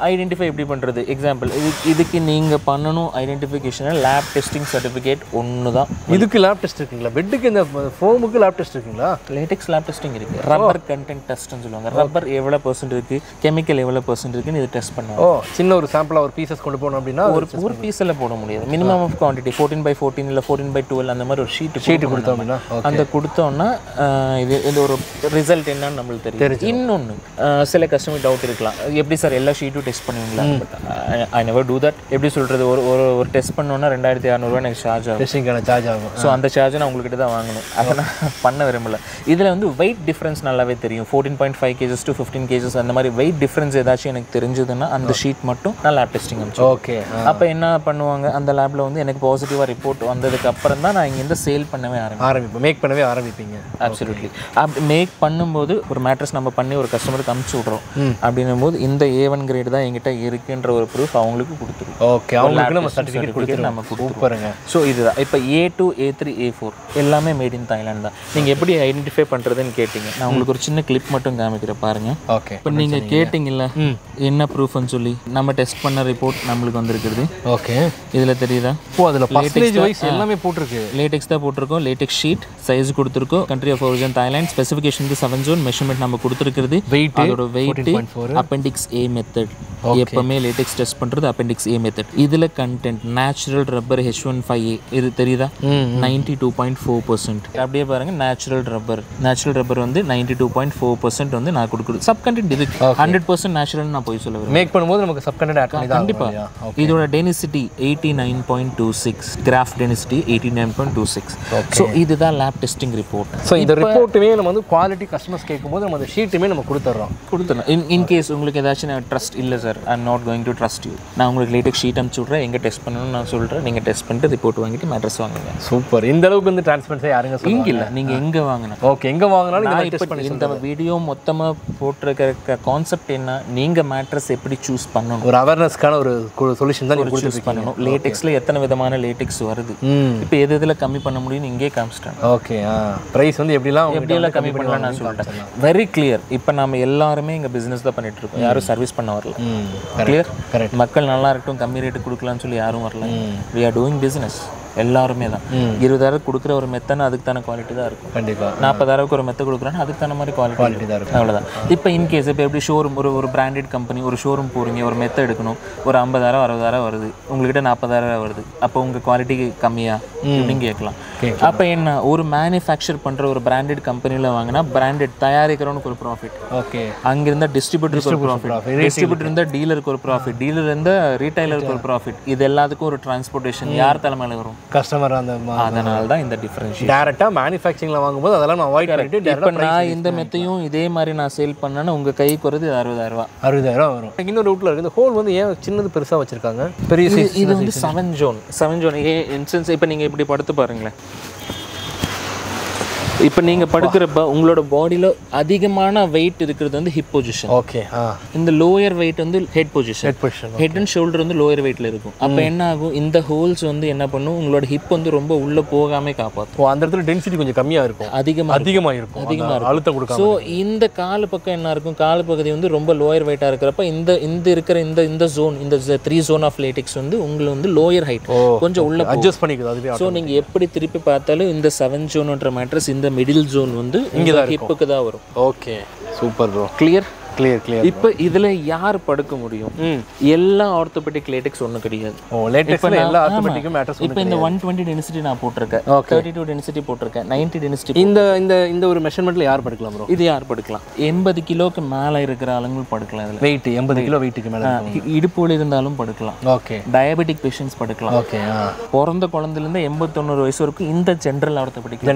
[SPEAKER 1] ஐடென்டிஃபை எப்படி பண்ணுறது? எக்ஸாம்பிள் இதுக்கு நீங்கள் பண்ணணும் ஐடென்டிஃபிகேஷன் லேப் டெஸ்டிங் சர்டிஃபிகேட் ஒன்று தான்.
[SPEAKER 2] இதுக்கு லேப் டெஸ்ட் இருக்குங்களா? பெட்டுக்கு இந்த ஃபோமுக்கு லேப் டெஸ்ட் இருக்குங்களா?
[SPEAKER 1] லேட்டெக்ஸ் லேப் டெஸ்டிங் இருக்குது, ரப்பர் கண்டென்ட் டெஸ்ட் டெஸ்ட்னு சொல்லுவாங்க. ரப்பர் எவ்வளோ % இருக்குது, கெமிக்கல் எவ்வளோ % இருக்குன்னு இது டெஸ்ட் பண்ணுவாங்க.
[SPEAKER 2] சின்ன ஒரு சாம்பிளாக ஒரு பீசஸ் கொண்டு போனோம் அப்படின்னா
[SPEAKER 1] ஒரு பீஸில் போட முடியாது. மினிமம் ஆஃப் குவான்டிட்டி 14/14 இல்லை 14/12 அந்த மாதிரி ஒரு ஷீட்டு
[SPEAKER 2] கொடுத்தோம் அப்படின்னா
[SPEAKER 1] அந்த கொடுத்தோன்னா இது ஒரு ரிசல்ட் என்னன்னு நம்மளுக்கு தெரியும். இன்னொன்று சில கஸ்டமர் டவுட் இருக்கலாம், எப்படி சார் எல்லா ஷீட்டும் டெஸ்ட் பண்ணுவீங்களா? But I never do that. எப்படி சொல்கிறது, ஒரு டெஸ்ட் பண்ணோன்னா 2600 எனக்கு சார்ஜ் ஆகும்.
[SPEAKER 2] டெஸ்டிங்கான சார்ஜ் ஆகும்.
[SPEAKER 1] ஸோ அந்த சார்ஜை நான் உங்கள்கிட்ட தான் வாங்கணும். அதை நான் பண்ண விரும்பல. இதில் வந்து வெயிட் டிஃப்ரென்ஸ் நல்லாவே தெரியும். 14.5 kgs to 15 kgs அந்த மாதிரி வெயிட் டிஃப்ரென்ஸ் ஏதாச்சும் எனக்கு தெரிஞ்சதுன்னா அந்த ஷீட் மட்டும் நான் லேப் டெஸ்டிங் அனுப்பிச்சு.
[SPEAKER 2] ஓகே.
[SPEAKER 1] அப்போ என்ன பண்ணுவாங்க, அந்த லேபில் வந்து எனக்கு பாசிட்டிவாக ரிப்போர்ட் வந்ததுக்கு அப்புறம் தான் நான் இங்கேருந்து சேல் பண்ணவே
[SPEAKER 2] ஆரம்பிப்பேன். மேக் பண்ணவே ஆரம்பிப்பீங்க.
[SPEAKER 1] அப்சல்யூட்லி. அப்படி மேக் பண்ணும்போது ஒரு மேட்ரஸ் நம்ம பண்ணி ஒரு கஸ்டமருக்கு அனுப்பிச்சு விட்றோம் அப்படின்னும் போது இந்த A1 கிரேட் தான் எங்கிட்ட இருக்குன்ற ஒரு ப்ரூஃப் அவங்களுக்கு கொடுத்துருவோம்.
[SPEAKER 2] ஓகே, அவங்களுக்கு நம்ம சர்டிஃபிகேட் கொடுத்துருவோம். நம்ம கொடுத்துருங்க.
[SPEAKER 1] ஸோ இதுதான். இப்போ A2, A3, A4 எல்லாமே மேட் இன் தாய்லாந்து தான். நீங்கள் எப்படி ஐடென்டிஃபை பண்ணுறதுன்னு கேட்டிங்க. நான் உங்களுக்கு ஒரு சின்ன கிளிப் மட்டும் காமிக்கிறேன் பாருங்க.
[SPEAKER 2] ஓகே.
[SPEAKER 1] இப்போ நீங்கள் கேட்டிங்கல்ல என்ன ப்ரூஃப்னு சொல்லி, நம்ம டெஸ்ட் பண்ண ரிப்போர்ட் நம்மளுக்கு வந்திருக்குது.
[SPEAKER 2] ஓகே.
[SPEAKER 1] இதில் தெரியுதா?
[SPEAKER 2] அதில் பர்சன்டேஜ் வைஸ் எல்லாமே போட்டிருக்கு.
[SPEAKER 1] லேடெக்ஸ் தான் போட்டிருக்கோம். லேடெக்ஸ் ஷீட் சைஸ் கொடுத்துருக்கோம். Country of origin Thailand. Specification 7 zone measurement நம்ம கொடுத்துருக்குது.
[SPEAKER 2] வெயிட்,
[SPEAKER 1] அதோட வெயிட் அப்பெண்டிக்ஸ் A மெத்தட். எப்பவுமே லேடெக்ஸ் டெஸ்ட் பண்ணுறது அப்பெண்டிக்ஸ் A மெத்தட். இதில் கண்டென்ட் நேச்சுரல் ரப்பர் H15A இது தெரியுதா? 92.4%. அப்படியே பாருங்க, நேச்சுரல் ரப்பர் வந்து 92.4% வந்து நான் கொடுக்குறது. சப் கண்டென்ட் இது 100% நேச்சுரல் நான் போய் சொல்ல வரேன்.
[SPEAKER 2] மேக் பண்ணும்போது நமக்கு சப் கண்டென்ட் ஆட் பண்ணி தான்
[SPEAKER 1] கண்டிப்பா. இதோட டெனிசிட்டி 89.26, கிராஃப் டெனிசிட்டி 89.26. ஸோ இதுதான் லேப் டெஸ்டிங் ரிப்போர்ட்.
[SPEAKER 2] ஸோ இந்த ரிப்போர்ட்டுமே நம்ம வந்து குவாலிட்டி கஸ்டமர்ஸ் கேட்கும்போது நம்ம அந்த ஷீட்டுமே நம்ம கொடுத்துட்றோம்.
[SPEAKER 1] இன்கேஸ் உங்களுக்கு ஏதாச்சும் நான் ட்ரஸ்ட் இல்லை sir, I am not going to trust you, நான் உங்களுக்கு லேட்டஸ்ட் ஷீட் அனுப்பிச்சு விட்றேன், எங்கே டெஸ்ட் பண்ணணும்னு நான் சொல்கிறேன், நீங்கள் டெஸ்ட் பண்ணிட்டு ரிப்போர்ட் வாங்கிட்டு மேட்ரஸ் வாங்குங்க.
[SPEAKER 2] சூப்பர். இந்த அளவுக்கு வந்து டிரான்ஸ்பரன்ஸாக யாருங்க
[SPEAKER 1] இங்கே இல்லை, நீங்கள் எங்கே வாங்கினா
[SPEAKER 2] ஓகே, எங்கே வாங்கினாலும்
[SPEAKER 1] இந்த வீடியோ மொத்தமாக போட்டிருக்க கான்செப்ட் என்ன, நீங்கள் மேட்ரஸ் எப்படி சூஸ் பண்ணணும்,
[SPEAKER 2] ஒரு அவேர்னஸ்க்கான ஒரு சொல்யூஷன் தான் நீங்கள்
[SPEAKER 1] சூஸ் பண்ணணும். லேட்டெக்ஸில் எத்தனை விதமான லேட்டெக்ஸ் வருது, இப்போ எது இதில் கம்மி பண்ண முடியும்னு இங்கே காமிச்சிட்டேன்.
[SPEAKER 2] ஓகே. ப்ரைஸ் வந்து எப்படிலாம்
[SPEAKER 1] கம்மி பண்ணலாம் நான் சொல்லிட்டேன். Very clear. இப்போ நம்ம எல்லாருமே இங்கே பிஸ்னஸ் தான் பண்ணிட்டு இருக்கோம், யாரும் சர்வீஸ் பண்ண வரல. கிளியர். மக்கள் நல்லா இருக்கட்டும், கம்மி ரேட்டு கொடுக்கலாம்னு சொல்லி யாரும் வரல. we are doing business. எல்லாருமே தான் 20,000 கொடுக்குற ஒரு மெத்தனை அதுக்கு தான குவாலிட்டி தான் இருக்கும்.
[SPEAKER 2] கண்டிப்பாக
[SPEAKER 1] 40,000 ஒரு மெத்தை கொடுக்குறான்னு அதுக்கு தான மாதிரி குவாலிட்டி தான் இருக்கும். அவ்வளோதான். இப்போ இன்கேஸ் இப்போ எப்படி ஷோரூம் ஒரு பிராண்டட் கம்பெனி ஒரு ஷோரூம் போகிறீங்க, ஒரு மெத்தை எடுக்கணும், ஒரு 50,000 60,000 வருது, உங்கள்கிட்ட 40,000 வருது, அப்போ உங்கள் குவாலிட்டி கம்மியா அப்படின்னு கேட்கலாம். அப்போ என்ன, ஒரு மேனுஃபேக்சர் பண்ணுற ஒரு பிராண்டட் கம்பெனியில் வாங்கினா பிராண்டட் தயாரிக்கிறவனுக்கு ஒரு ப்ராஃபிட்.
[SPEAKER 2] ஓகே.
[SPEAKER 1] அங்கே இருந்தால் டிஸ்ட்ரிபியூட்டருக்கு ஒரு ப்ராஃபிட், டிஸ்ட்ரிபியூட்டர் இருந்தால் டீலருக்கு ஒரு ப்ராஃபிட், டீலர் இருந்தால் ரீட்டைலருக்கு ஒரு ப்ராஃபிட். இது எல்லாத்துக்கும் ஒரு டிரான்ஸ்போர்ட்டேஷன் யார் தலைமையில் வரும்?
[SPEAKER 2] கஸ்டமர்.
[SPEAKER 1] அதனால தான் இந்த டிஃபரன்ஷியேஷன்.
[SPEAKER 2] டைரக்டா மேனுஃபேக்சரிங்ல வாங்கும்போது அதெல்லாம் நான் அவாய்ட் பண்ணிட்டு
[SPEAKER 1] இப்போ நான் இந்த மெத்தையும் இதே மாதிரி நான் சேல் பண்ணேன்னா உங்க கைக்கு வருது
[SPEAKER 2] 60,000 வரும். இன்னொரு ரூட்ல இருக்கு. இந்த ஹோல் வந்து ஏன் சின்னது பெருசா வச்சிருக்காங்க? பெரிய சைஸ்.
[SPEAKER 1] இது வந்து 7 zone. இன்சென்ஸ் இப்போ நீங்க இப்படி படுத்து பாருங்களேன். இப்போ நீங்கள் படுக்கிறப்ப உங்களோட பாடியில் அதிகமான வெயிட் இருக்கிறது வந்து ஹிப் பொசிஷன்.
[SPEAKER 2] ஓகே.
[SPEAKER 1] இந்த லோயர் வெயிட் வந்து head position. Head and shoulder வந்து லோயர் வெயிட்டில் இருக்கும். அப்போ என்ன ஆகும், இந்த ஹோல்ஸ் வந்து என்ன பண்ணும், உங்களோட ஹிப் வந்து ரொம்ப உள்ளே போகாமல் காப்பாற்றும்.
[SPEAKER 2] அந்த இடத்துல டென்சிட்டி கொஞ்சம் கம்மியாக இருக்கும், அதிகமாக இருக்கும், அழுத்தம் கொடுக்கும்.
[SPEAKER 1] ஸோ இந்த கால் பக்கம் என்ன இருக்கும், கால் பகுதி வந்து ரொம்ப லோயர் வெயிட்டாக இருக்கிறப்ப இந்த இருக்கிற இந்த ஜோன், இந்த 3 zone ஆஃப் லேட்டெக்ஸ் வந்து உங்களுக்கு வந்து லோயர் ஹைட் கொஞ்சம் உள்ள
[SPEAKER 2] அட்ஜஸ்ட் பண்ணிக்குது அதுவே.
[SPEAKER 1] ஸோ நீங்கள் எப்படி திருப்பி பார்த்தாலும் இந்த 7 zoneன்ற மேட்ரஸ் இந்த மிடில் ஜோன் வந்து இங்கே தான் ஹிப்புக்கு தான் வரும்.
[SPEAKER 2] Okay, super bro.
[SPEAKER 1] கிளியர்.
[SPEAKER 2] இப்போ
[SPEAKER 1] இதுல யார் படுக்க முடியும்? எல்லா ஆர்த்தோபெடிக் லேட்டெக்ஸ் ஒண்ணு கிடையாது.
[SPEAKER 2] லேட்டெக்ஸ்ல எல்லா ஆர்த்தோபெடிக்கும் மேட்டர்ஸ்.
[SPEAKER 1] இப்போ இந்த 120 டென்சிட்டி நான் போட்டுருக்கேன், 32 டென்சிட்டி போட்டுருக்கேன், 90 டென்சிட்டி.
[SPEAKER 2] இந்த ஒரு மெஷர்மெண்ட்ல யார் படுக்கலாம் ப்ரோ?
[SPEAKER 1] இது யார் படுக்கலாம்? 80 கிலோக்கு மேல இருக்கிற ஆளுங்க படுக்கலாம். இதுல
[SPEAKER 2] வெயிட் 80 கிலோ வெயிட்டுக்கு மேல
[SPEAKER 1] இடுப்புல இருந்தாலும் படுக்கலாம்.
[SPEAKER 2] ஓகே.
[SPEAKER 1] டயபெட்டிக் பேஷண்ட்ஸ் படுக்கலாம்.
[SPEAKER 2] ஓகே.
[SPEAKER 1] பிறந்த குழந்தைல இருந்து 89 வயசு வரைக்கும் இந்த ஜெனரல் ஆர்த்தோபெடிக்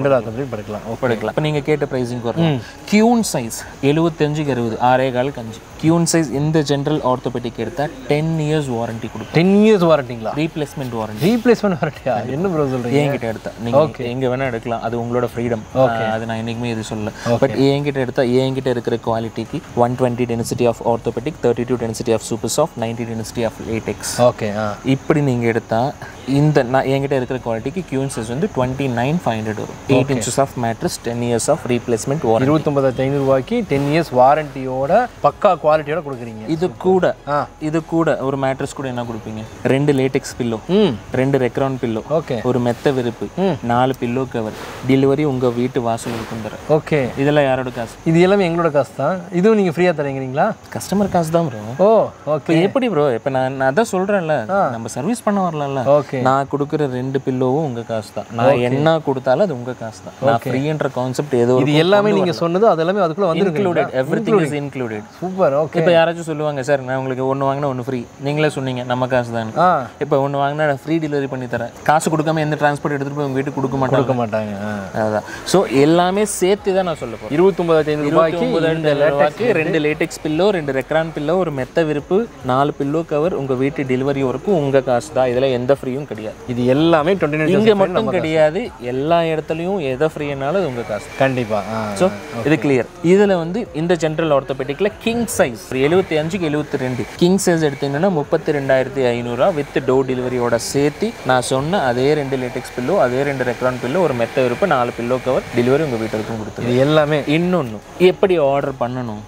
[SPEAKER 2] படுக்கலாம்.
[SPEAKER 1] இப்போ நீங்க கேட்ட பிரைசிங் வரும். கியூன் சைஸ் 75 60 6.5 கஞ்சி. கியூன் சைஸ் இந்த ஜெனரல் ஆர்த்தோபெடிக் எடுத்தா 10 years வாரண்டி கொடுக்கும்.
[SPEAKER 2] 10 years வாரண்டிங்களா?
[SPEAKER 1] ரீப்ளேஸ்மெண்ட்
[SPEAKER 2] வாரண்டியா? என்ன ப்ரோ சொல்றீங்க?
[SPEAKER 1] என்கிட்ட எடுத்தா நீங்க எங்க வேணா எடுக்கலாம், அது உங்களோட ஃப்ரீடம். அது நான் என்னைக்குமே இது சொல்லல. பட் என்கிட்ட எடுத்தா என்கிட்ட இருக்கிற குவாலிட்டிக்கு 120 density of orthopedic, 32 density of super soft, 90 density of latex.
[SPEAKER 2] Okay.
[SPEAKER 1] இப்படி நீங்க எடுத்தா இந்த நான் என்கிட்ட இருக்கிற குவாலிட்டிக்கு கியூன் சைஸ் வந்து 29,500 வரும். 8 inches of mattress, 10 years of replacement warranty.
[SPEAKER 2] 29,500 ரூபாய்க்கு 10 years வாரண்டியோட பக்கா குவாலிட்டியோட கொடுக்குறீங்க.
[SPEAKER 1] இது கூட ஒரு மேட்ரஸ் கூட என்ன கொடுப்பீங்க? 2 LaTeX pillow, 2 Recron pillow,
[SPEAKER 2] okay,
[SPEAKER 1] ஒரு மெத்த விரிப்பு, 4 பில்லோ கவர், டெலிவரி உங்க வீட்டு வாசலுக்கு தர.
[SPEAKER 2] ஓகே,
[SPEAKER 1] இதெல்லாம் யாரோட காசு?
[SPEAKER 2] இது எல்லாமே எங்களோட காசு தான். இதுவும் நீங்க ஃப்ரீயா தரீங்களா?
[SPEAKER 1] கஸ்டமர் காசு தான் ப்ரோ.
[SPEAKER 2] ஓ ஓகே.
[SPEAKER 1] எப்படி ப்ரோ? இப்போ நான் அதான் சொல்றேன்ல, நம்ம சர்வீஸ் பண்ண வரல.
[SPEAKER 2] ஓகே,
[SPEAKER 1] நான் கொடுக்குற 2 பில்லோவும் உங்க காசு தான். நான் என்ன கொடுத்தாலும் அது உங்க காசு தான். நான் ஃப்ரீன்ற கான்செப்ட் ஏதோ
[SPEAKER 2] இது எல்லாமே நீங்க சொன்னது அது எல்லாமே அதுக்குள்ள வந்து
[SPEAKER 1] included. Everything is included.
[SPEAKER 2] Super. Okay.
[SPEAKER 1] இப்போ யாராச்சும் சொல்லுவாங்க சார் நான் உங்களுக்கு ஒன்று வாங்கினா ஒன்று ஃப்ரீ, நீங்களே சொன்னீங்க நம்ம காசு தான். இப்போ ஒன்று வாங்கினா நான் ஃப்ரீ டெலிவரி பண்ணி தரேன். காசு கொடுக்காம எந்த டிரான்ஸ்போர்ட் எடுத்துட்டு போய் உங்க வீட்டுக்கு கொடுக்க மாட்டாங்க. அதான். ஸோ எல்லாமே சேர்த்து தான் நான் சொல்ல போகிறேன்.
[SPEAKER 2] 29,500 ரூபாய்க்கு
[SPEAKER 1] 2 லேட்டெக்ஸ் பில்லோ, 2 ரெக்ரான் பில்லோ, ஒரு மெத்த விரிப்பு, 4 பில்லோ கவர் உங்க வீட்டு டெலிவரி வரைக்கும் உங்க காசு தான். இதில் எந்த ஃப்ரீயும் கிடையாது.
[SPEAKER 2] இது எல்லாமே 29
[SPEAKER 1] இங்கே மட்டும் கிடையாது, எல்லா இடத்துலையும் எதை ஃப்ரீனாலும் அது உங்க காசு.
[SPEAKER 2] கண்டிப்பா.
[SPEAKER 1] ஸோ இது கிளியர். இதில் வந்து இந்த ஜென்ரல் ஆர்த்தோபெடிக்கில் கிங் சைஸ் 75க்கு 72 கிங் சைஸ் எடுத்தீங்கன்னா 32,500 வித் டோர் டெலிவரியோட சேர்த்து நான் சொன்ன அதே 2 லேட்டெக்ஸ் பில்லோ, அதே 2 ரெக்ரான் பில்லோ, ஒரு மெத்த விருப்பு, 4 பில்லோ கவர் டெலிவரி உங்கள் வீட்டுக்கும் கொடுத்துரு.
[SPEAKER 2] இது எல்லாமே.
[SPEAKER 1] இன்னொன்று எப்படி ஆர்டர் பண்ணணும்?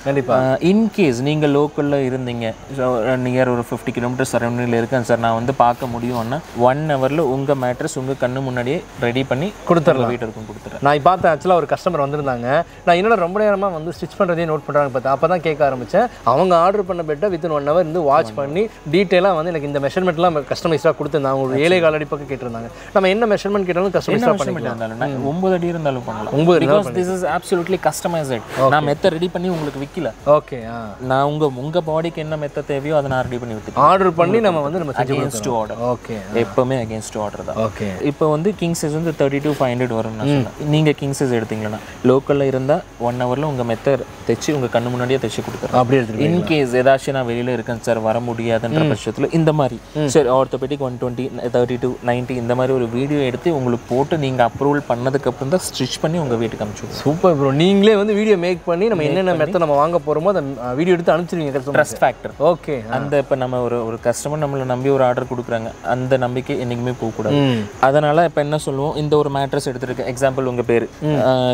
[SPEAKER 2] கண்டிப்பாக.
[SPEAKER 1] இன்கேஸ் நீங்கள் லோக்கலில் இருந்தீங்க, நியர் ஒரு 50 கிலோமீட்டர் சரௌண்டிங்கில் இருக்கேன் சார், நான் வந்து பார்க்க முடியும்னா 1 ஹவரில் உங்கள் மேட்ரஸ் உங்கள் கண்ணு முன்னாடியே ரெடி பண்ணி கொடுத்துடலாம், வீட்டுக்கும் கொடுத்துறேன்.
[SPEAKER 2] நான் பார்த்தேன் ஆக்சுவலாக ஒரு கஸ்டமர் வந்திருந்தாங்க. நான் என்னோட ரொம்ப நேரமாக வந்து ஸ்டிச் பண்ணுறதே நோட் பண்ணுறாங்க பார்த்தேன். அப்போ தான் கேட்க ஆரம்பித்தேன். அவங்க ஆர்டர் பண்ண பெட்டை வித்தின் 1 ஹவர் இருந்து வாட்ச் பண்ணி டீட்டெயிலாக வந்து எனக்கு இந்த மெஷர்மெண்ட்லாம் கஸ்டமைஸாக கொடுத்துருந்தாங்க. ஒரு 7 கால் அடி பக்கம் கேட்டிருந்தாங்க. நம்ம என்ன மெஷர்மெண்ட் கேட்டாலும் கஸ்டமைஸாக பண்ணிக்கலாம்.
[SPEAKER 1] 9 அடி இருந்தாலும் பண்ணலாம். 9 because this is absolutely customized. நான் மெத்த ரெடி பண்ணி உங்களுக்கு விக்கல.
[SPEAKER 2] ஓகே.
[SPEAKER 1] நான் உங்க பாடிக்கு என்ன மெத்த தேவையோ அதை நான் ரெடி பண்ணி வித்துட்டேன்.
[SPEAKER 2] ஆர்டர் பண்ணி நம்ம வந்து நம்ம
[SPEAKER 1] அகைன்ஸ்ட் ஆர்டர்.
[SPEAKER 2] ஓகே.
[SPEAKER 1] எப்பவுமே அகைன்ஸ்ட் ஆர்டர் தான்.
[SPEAKER 2] ஓகே.
[SPEAKER 1] இப்போ வந்து கிங் சைஸ் வந்து 32,500 வரும் நான் சொன்னேன். நீங்க கிங் சைஸ் எடுத்தீங்கன்னா லோக்கல்ல இருந்தா 1 ஹவர்ல உங்க மெத்த தைச்சு உங்க கண்ணு முன்னாடியே தைச்சு கொடுத்துறேன்.
[SPEAKER 2] அப்படி எடுத்து
[SPEAKER 1] இன் கேஸ் ஏதாச்சும் நான் வெளியில இருக்கேன் சார் வர முடியாதுன்ற பட்சத்துல இந்த மாதிரி சரி ஆர்த்தோபெடிக் 120 32 90 இந்த மாதிரி ஒரு வீடியோ எடுத்து உங்களுக்கு போட்டு நீங்க அப்ரூவல் பண்ணதுக்கு அப்புறம் தான் ஸ்டிச் பண்ணி உங்க வீட்டுக்கு அனுப்பிச்சுடுவோம்.
[SPEAKER 2] Super bro. நீங்களே வந்து வீடியோ மேக் பண்ணி நம்ம என்னென்ன மெத்த நம்ம வாங்க போறோமோ அந்த வீடியோ எடுத்து அனுப்பிச்சிருவீங்க.
[SPEAKER 1] Trust factor.
[SPEAKER 2] ஓகே.
[SPEAKER 1] அந்த இப்போ நம்ம ஒரு கஸ்டமர் நம்மளை நம்பி ஒரு ஆர்டர் கொடுக்குறாங்க, அந்த நம்பிக்கை என்னைக்குமே போகக்கூடாது. அதனால இப்போ என்ன சொல்லுவோம், இந்த ஒரு மேட்ரஸ் எடுத்துருக்கு எக்ஸாம்பிள் உங்க பேர்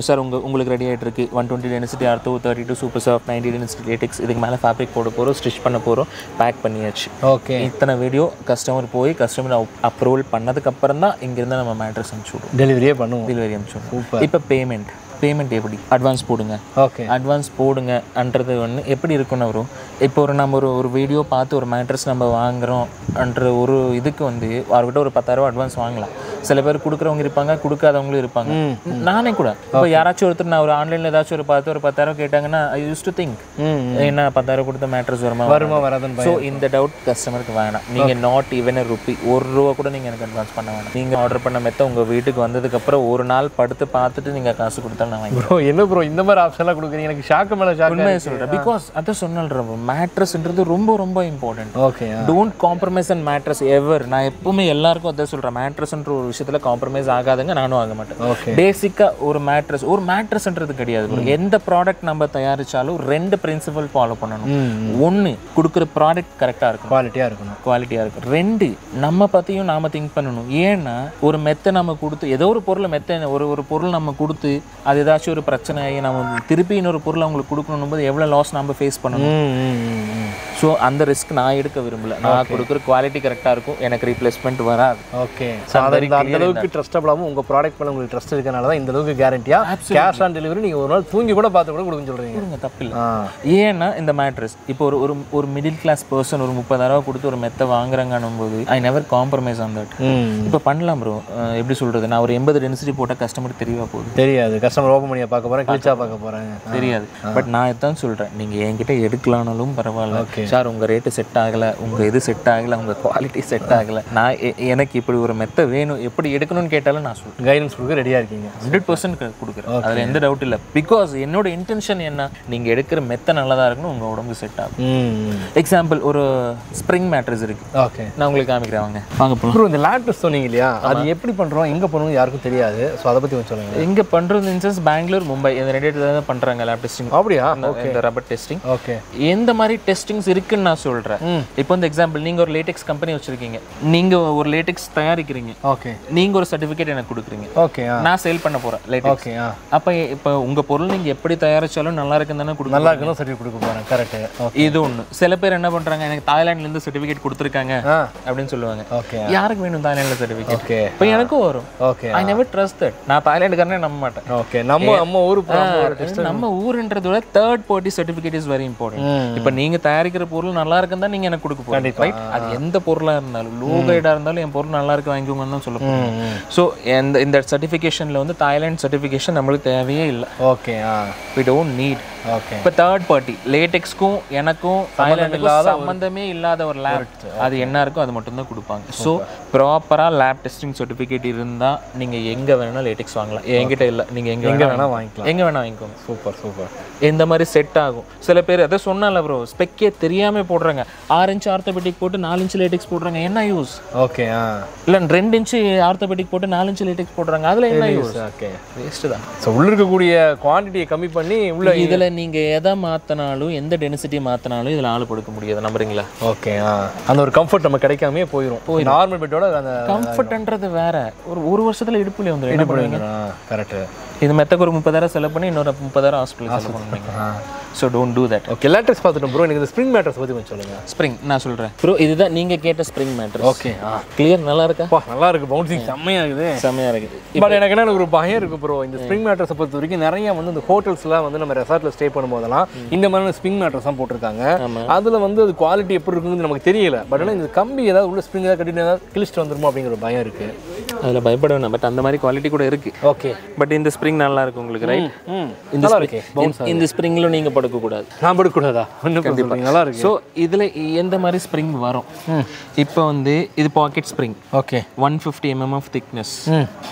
[SPEAKER 1] சார் உங்களுக்கு ரெடி ஆகிட்டு இருக்கு 120 density ortho, 32 super soft, 90 density LaTeX, இதுக்கு மேலே ஃபேப்ரிக் போட போகிறோம், ஸ்டிச் பண்ண போகிறோம், பேக் பண்ணியாச்சு.
[SPEAKER 2] ஓகே.
[SPEAKER 1] இத்தனை வீடியோ கஸ்டமர் போய் கஸ்டமர் அப்ரூவல் பண்ணதுக்கு அப்புறம் தான் இங்கிருந்து நம்ம மேட்ரஸ் அனுப்பிச்சுடுவோம்,
[SPEAKER 2] டெலிவரியே பண்ணுவோம்.
[SPEAKER 1] டெலிவரி அனுப்பிச்சுடுவோம். இப்போ பேமெண்ட் எப்படி அட்வான்ஸ் போடுங்க,
[SPEAKER 2] ஓகே
[SPEAKER 1] அட்வான்ஸ் போடுங்கன்றது ஒன்று எப்படி இருக்குன்னு வரும். இப்போ நம்ம ஒரு வீடியோ பார்த்து ஒரு மேட்ரஸ் நம்ம வாங்குறோம்ன்ற ஒரு இதுக்கு வந்து அவர்கிட்ட ஒரு 10,000 அட்வான்ஸ் வாங்கலாம். சில பேர் கொடுக்குறவங்க இருப்பாங்க, கொடுக்காதவங்களும் இருப்பாங்க. நானே கூட இப்போ யாராச்சும் ஒருத்தர் நான் ஒரு ஆன்லைனில் ஏதாச்சும் ஒரு 10,000 கேட்டாங்கன்னா ஐ யூஸ் டு திங்க் என்ன 10,000 கொடுத்த மேட்ரஸ் வருமா
[SPEAKER 2] வராதுன்னு.
[SPEAKER 1] ஸோ இந்த டவுட் கஸ்டமருக்கு வேணாம். நீங்கள் நாட் ஈவன் ₹1 ரூபா கூட நீங்கள் எனக்கு அட்வான்ஸ் பண்ண வேணாம். நீங்கள் ஆர்டர் பண்ண மெத்த உங்கள் வீட்டுக்கு வந்ததுக்கப்புறம் ஒரு நாள் படுத்து பார்த்துட்டு நீங்கள் காசு கொடுத்தா நான் வாங்கி.
[SPEAKER 2] ப்ரோ என்ன ப்ரோ இந்த மாதிரி ஆப்ஷன்லாம் கொடுக்குறீங்க, எனக்கு ஷாக்கு மேலே ஷாக்.
[SPEAKER 1] உண்மையை சொல்கிறேன். பிகாஸ் அதை சொன்னல்ற மேட்ரஸ்ன்றது ரொம்ப ரொம்ப important.
[SPEAKER 2] Okay.
[SPEAKER 1] Don't compromise and mattress ever. நான் எப்பவுமே எல்லாருக்கும் அதை சொல்கிறேன், மேட்ரஸ்ன்ற ஒரு விஷயத்தில் காம்ப்ரமைஸ் ஆகாதுங்க, நானும் ஆக மாட்டேன்.
[SPEAKER 2] ஓகே.
[SPEAKER 1] பேசிக்காக ஒரு மேட்ரஸ்ன்றது கிடையாது. எந்த ப்ராடக்ட் நம்ம தயாரிச்சாலும் 2 பிரின்சிபல் ஃபாலோ பண்ணணும். 1 கொடுக்குற ப்ராடக்ட் கரெக்டாக இருக்கும், குவாலிட்டியாக இருக்கும். 2 நம்ம பற்றியும் நாம திங்க் பண்ணணும். ஏன்னா ஒரு மெத்தை நம்ம கொடுத்து ஏதோ ஒரு பொருளை ஒரு பொருள் நம்ம கொடுத்து அது ஏதாச்சும் ஒரு பிரச்சனை ஆகி நம்ம திருப்பி இன்னொரு பொருள் அவங்களுக்கு கொடுக்கணும் போது எவ்வளோ லாஸ் நம்ம ஃபேஸ் பண்ணணும். ஸோ அந்த ரிஸ்க் நான் எடுக்க விரும்பல. நான் கொடுக்குற குவாலிட்டி கரெக்டாக இருக்கும், எனக்கு ரீப்ளேஸ்மெண்ட் வராது.
[SPEAKER 2] ஓகே. அந்த அளவுக்கு ட்ரஸ்டபிளாகவும் உங்கள் ப்ராடக்ட் பண்ண உங்களுக்கு ட்ரஸ்ட் இருக்கனால தான் இந்த அளவுக்கு கேரண்டியாக கேஷ் ஆன் டெலிவரி நீங்கள் ஒரு நாள் தூங்கி கூட பார்த்து கூட கொடுக்க சொல்கிறீங்க.
[SPEAKER 1] தப்பில்லை. ஏன்னா இந்த மேட்ரஸ் இப்போ ஒரு மிடில் கிளாஸ் பர்சன் ஒரு 30,000 கொடுத்து ஒரு மெத்தை வாங்குறாங்கன்னும் போது I never compromise on that. இப்போ பண்ணலாம் ப்ரோ. எப்படி சொல்கிறது, நான் ஒரு 80 டென்சிட்டி போட்டால் கஸ்டமர் தெரியவா போகுது?
[SPEAKER 2] தெரியாது. கஸ்டமர் ஓப்பன் பண்ணியா பார்க்க போகிறேன், கிளிச்சா பார்க்க போகிறேன், தெரியாது.
[SPEAKER 1] பட் நான் இதான் சொல்கிறேன், நீங்கள் என்கிட்ட எடுக்கலானாலும் பரவாயில்ல சார், உங்கள் ரேட்டு செட் ஆகலை, உங்கள் இது செட் ஆகலை, உங்கள் குவாலிட்டி செட் ஆகலை, நான் எனக்கு இப்படி ஒரு மெத்தை வேணும், எப்படி எடுக்கணும்னு கேட்டாலும் நான் சொல்கிறேன்,
[SPEAKER 2] கைடன்ஸ் கொடுக்க ரெடியாக இருக்கீங்க.
[SPEAKER 1] 100% கொடுக்குறேன். அதில் எந்த டவுட் இல்லை. பிகாஸ் என்னோட இன்டென்ஷன் என்ன, நீங்கள் எடுக்கிற மெத்தை நல்லதாக இருக்கணும், உங்கள் உடம்பு செட் ஆகும். எக்ஸாம்பிள் ஒரு ஸ்ப்ரிங் மேட்ரஸ் இருக்குது.
[SPEAKER 2] ஓகே.
[SPEAKER 1] நான் உங்களுக்கு காமிக்கிறேன், வாங்க போகலாம்.
[SPEAKER 2] ப்ரோ இந்த லேட்ரஸ் சொன்னீங்க இல்லையா, அது எப்படி பண்ணுறோம், எங்கே பண்ணணும் யாருக்கும் தெரியாது. ஸோ அதை பற்றி கொஞ்சம் சொல்லுங்கள்.
[SPEAKER 1] எங்கே பண்ணுறது இன்சென்ஸ் பெங்களூர், மும்பை இந்த 2 இடத்துல தான் பண்ணுறாங்க லேப் டெஸ்டிங்.
[SPEAKER 2] அப்படியா?
[SPEAKER 1] இந்த ரப்பர் டெஸ்டிங்.
[SPEAKER 2] ஓகே.
[SPEAKER 1] எந்த மாதிரி டெஸ்டிங்ஸ் இருக்குது இருக்குன்னு நான் சொல்றேன். இப்போ வந்து எக்ஸாம்பிள் நீங்க ஒரு லேட்டெக்ஸ் கம்பெனி வச்சிருக்கீங்க, நீங்க ஒரு லேட்டெக்ஸ் தயாரிக்கிறீங்க,
[SPEAKER 2] ஓகே
[SPEAKER 1] நீங்க ஒரு சர்டிஃபிகேட் எனக்கு கொடுக்குறீங்க,
[SPEAKER 2] ஓகே
[SPEAKER 1] நான் சேல் பண்ண போறேன் லேட்டெக்ஸ்.
[SPEAKER 2] ஓகே
[SPEAKER 1] அப்ப இப்போ உங்க பொருள் நீங்க எப்படி தயாரிச்சாலும் நல்லா இருக்குன்னு தானே கொடுக்கும்.
[SPEAKER 2] நல்லா இருக்குன்னு சர்டிஃபிகேட் கொடுக்க போறேன். கரெக்ட்.
[SPEAKER 1] இது ஒண்ணு. சில பேர் என்ன பண்றாங்க, எனக்கு தாய்லாந்துல இருந்து சர்டிஃபிகேட் கொடுத்துருக்காங்க அப்படின்னு சொல்லுவாங்க.
[SPEAKER 2] ஓகே
[SPEAKER 1] யாருக்கு வேணும் தாய்லாந்துல சர்டிஃபிகேட்?
[SPEAKER 2] ஓகே
[SPEAKER 1] இப்போ எனக்கும் வரும்.
[SPEAKER 2] Okay
[SPEAKER 1] I never trust that. நான் தாய்லாந்துக்காரனே நம்ப மாட்டேன்.
[SPEAKER 2] ஓகே நம்ம ஊர்
[SPEAKER 1] நம்ம ஊருன்றதோட third party certificate is very important. இப்போ நீங்க தயாரிக்கிற பொருள் நல்லா இருக்குன்னு தான் நீங்க எனக்கு கொடுக்க போறீங்க, ரைட்? அது எந்த பொருளா இருந்தாலும், லோ கிரேடா இருந்தாலும் என் பொருள் நல்லா இருக்கு வாங்கிக்கோங்கன்னு தான் சொல்ல போறீங்க. ஸோ இந்த சர்டிஃபிகேஷன்ல வந்து தாய்லாந்து சர்டிஃபிகேஷன் நம்மளுக்கு தேவையே இல்லை.
[SPEAKER 2] Okay
[SPEAKER 1] we don't need.
[SPEAKER 2] Okay
[SPEAKER 1] இப்போ தேர்ட் பார்ட்டி லேட்டெக்ஸ்க்கும் எனக்கும் தாய்லாந்துக்கும் சம்மந்தமே இல்லாத ஒரு லேப், அது என்ன இருக்கோ அது மட்டும் தான் கொடுப்பாங்க. ஸோ ப்ராப்பரா லேப் டெஸ்டிங் சர்டிஃபிகேட் இருந்தா நீங்க எங்க வேணா லேட்டெக்ஸ் வாங்கலாம். என்கிட்ட இல்லை, நீங்க எங்க வேணா
[SPEAKER 2] வாங்கிக்கலாம்.
[SPEAKER 1] எங்க வேணா வாங்கிக்கோங்க.
[SPEAKER 2] Super super.
[SPEAKER 1] இந்த மாதிரி செட் ஆகும். சில பேர் அதை சொன்னால ப்ரோ ஸ்பெக்கே தெரியாம போடுறாங்க. 6 இன்ச் ஆர்த்தோபெடிக் போட்டு 4 இன்ச் லேட்டெக்ஸ் போடுறாங்க. என்ன யூஸ்?
[SPEAKER 2] ஓகே
[SPEAKER 1] இல்ல 2 இன்ச் ஆர்த்தோபெடிக் போட்டு 4 இன்ச் லேட்டெக்ஸ் போடுறாங்க. அதுல என்ன யூஸ்?
[SPEAKER 2] ஓகே
[SPEAKER 1] வேஸ்ட் தான்.
[SPEAKER 2] ஸோ உள்ள இருக்கக்கூடிய குவான்டிட்டியை கம்மி பண்ணி உள்ள
[SPEAKER 1] இதுல நீங்க எதை மாத்தினாலும், எந்த டென்சிட்டி மாத்தினாலும் இதுல ஆளு கொடுக்க முடியாது. நம்புறீங்களா?
[SPEAKER 2] ஓகே அந்த ஒரு கம்ஃபர்ட் நம்ம கிடைக்காமே போயிடும். நார்மல் பெட்டோட அந்த
[SPEAKER 1] கம்ஃபர்ட்ன்றது வேற. ஒரு வருஷத்துல இடுப்புல வந்துடும். என்ன பண்ணுவீங்க?
[SPEAKER 2] கரெக்ட்.
[SPEAKER 1] இது மெத்தக்கு ஒரு 30,000 செலவு பண்ணி இன்னொரு 30,000 ஹாஸ்பிட்டல் செலவு பண்ணுவீங்க. So don't do that.
[SPEAKER 2] Okay LaTeX பார்த்துட்டோம் ப்ரோ. எனக்கு இந்த ஸ்ப்ரிங் மேட்டர்ஸ் பற்றி கொஞ்சம் சொல்லுங்க.
[SPEAKER 1] ஸ்ப்ரிங் நான் சொல்றேன் ப்ரோ. இதுதான் நீங்க கேட்ட ஸ்ப்ரிங் மேட்டர்ஸ்.
[SPEAKER 2] ஓகே
[SPEAKER 1] கிளியர் நல்லா இருக்கா?
[SPEAKER 2] நல்லா இருக்கு. பவுன்சிங் செம்மையா இருக்குது.
[SPEAKER 1] செம்மையா இருக்குது.
[SPEAKER 2] பட் எனக்கு என்ன ஒரு பயம் இருக்கு ப்ரோ. இந்த ஸ்ப்ரிங் மேட்டர்ஸை பொறுத்த வரைக்கும் நிறைய வந்து இந்த ஹோட்டல்ஸ்லாம் வந்து நம்ம ரெசார்ட்ல ஸ்டே பண்ணும்போதெல்லாம் இந்த மாதிரி ஸ்ப்ரிங் மேட்டர்ஸ் தான் போட்டிருக்காங்க. அதுல வந்து அது குவாலிட்டி எப்படி இருக்குன்னு நமக்கு தெரியல. பட் ஆனால் இந்த கம்பி ஏதாவது உள்ள ஸ்ப்ரிங் ஏதாவது கட்டிட்டு ஏதாவது கிழிச்சிட்டு வந்துருமோ அப்படிங்கிற பயம் இருக்கு. அதில் பயப்பட வேணாம். பட் அந்த மாதிரி குவாலிட்டி கூட இருக்கு. ஓகே பட் இந்த ஸ்ப்ரிங் நல்லா இருக்கு உங்களுக்கு, ரைட்? இந்த ஸ்ப்ரிங்ல நீங்க படுக்க கூடாது. நான் படுக்க கூடாதா? கண்டிப்பா நல்லா இருக்கு. ஸோ இதுல எந்த மாதிரி ஸ்ப்ரிங் வரும்? இப்போ வந்து இது pocket spring. Okay 150 mm of thickness,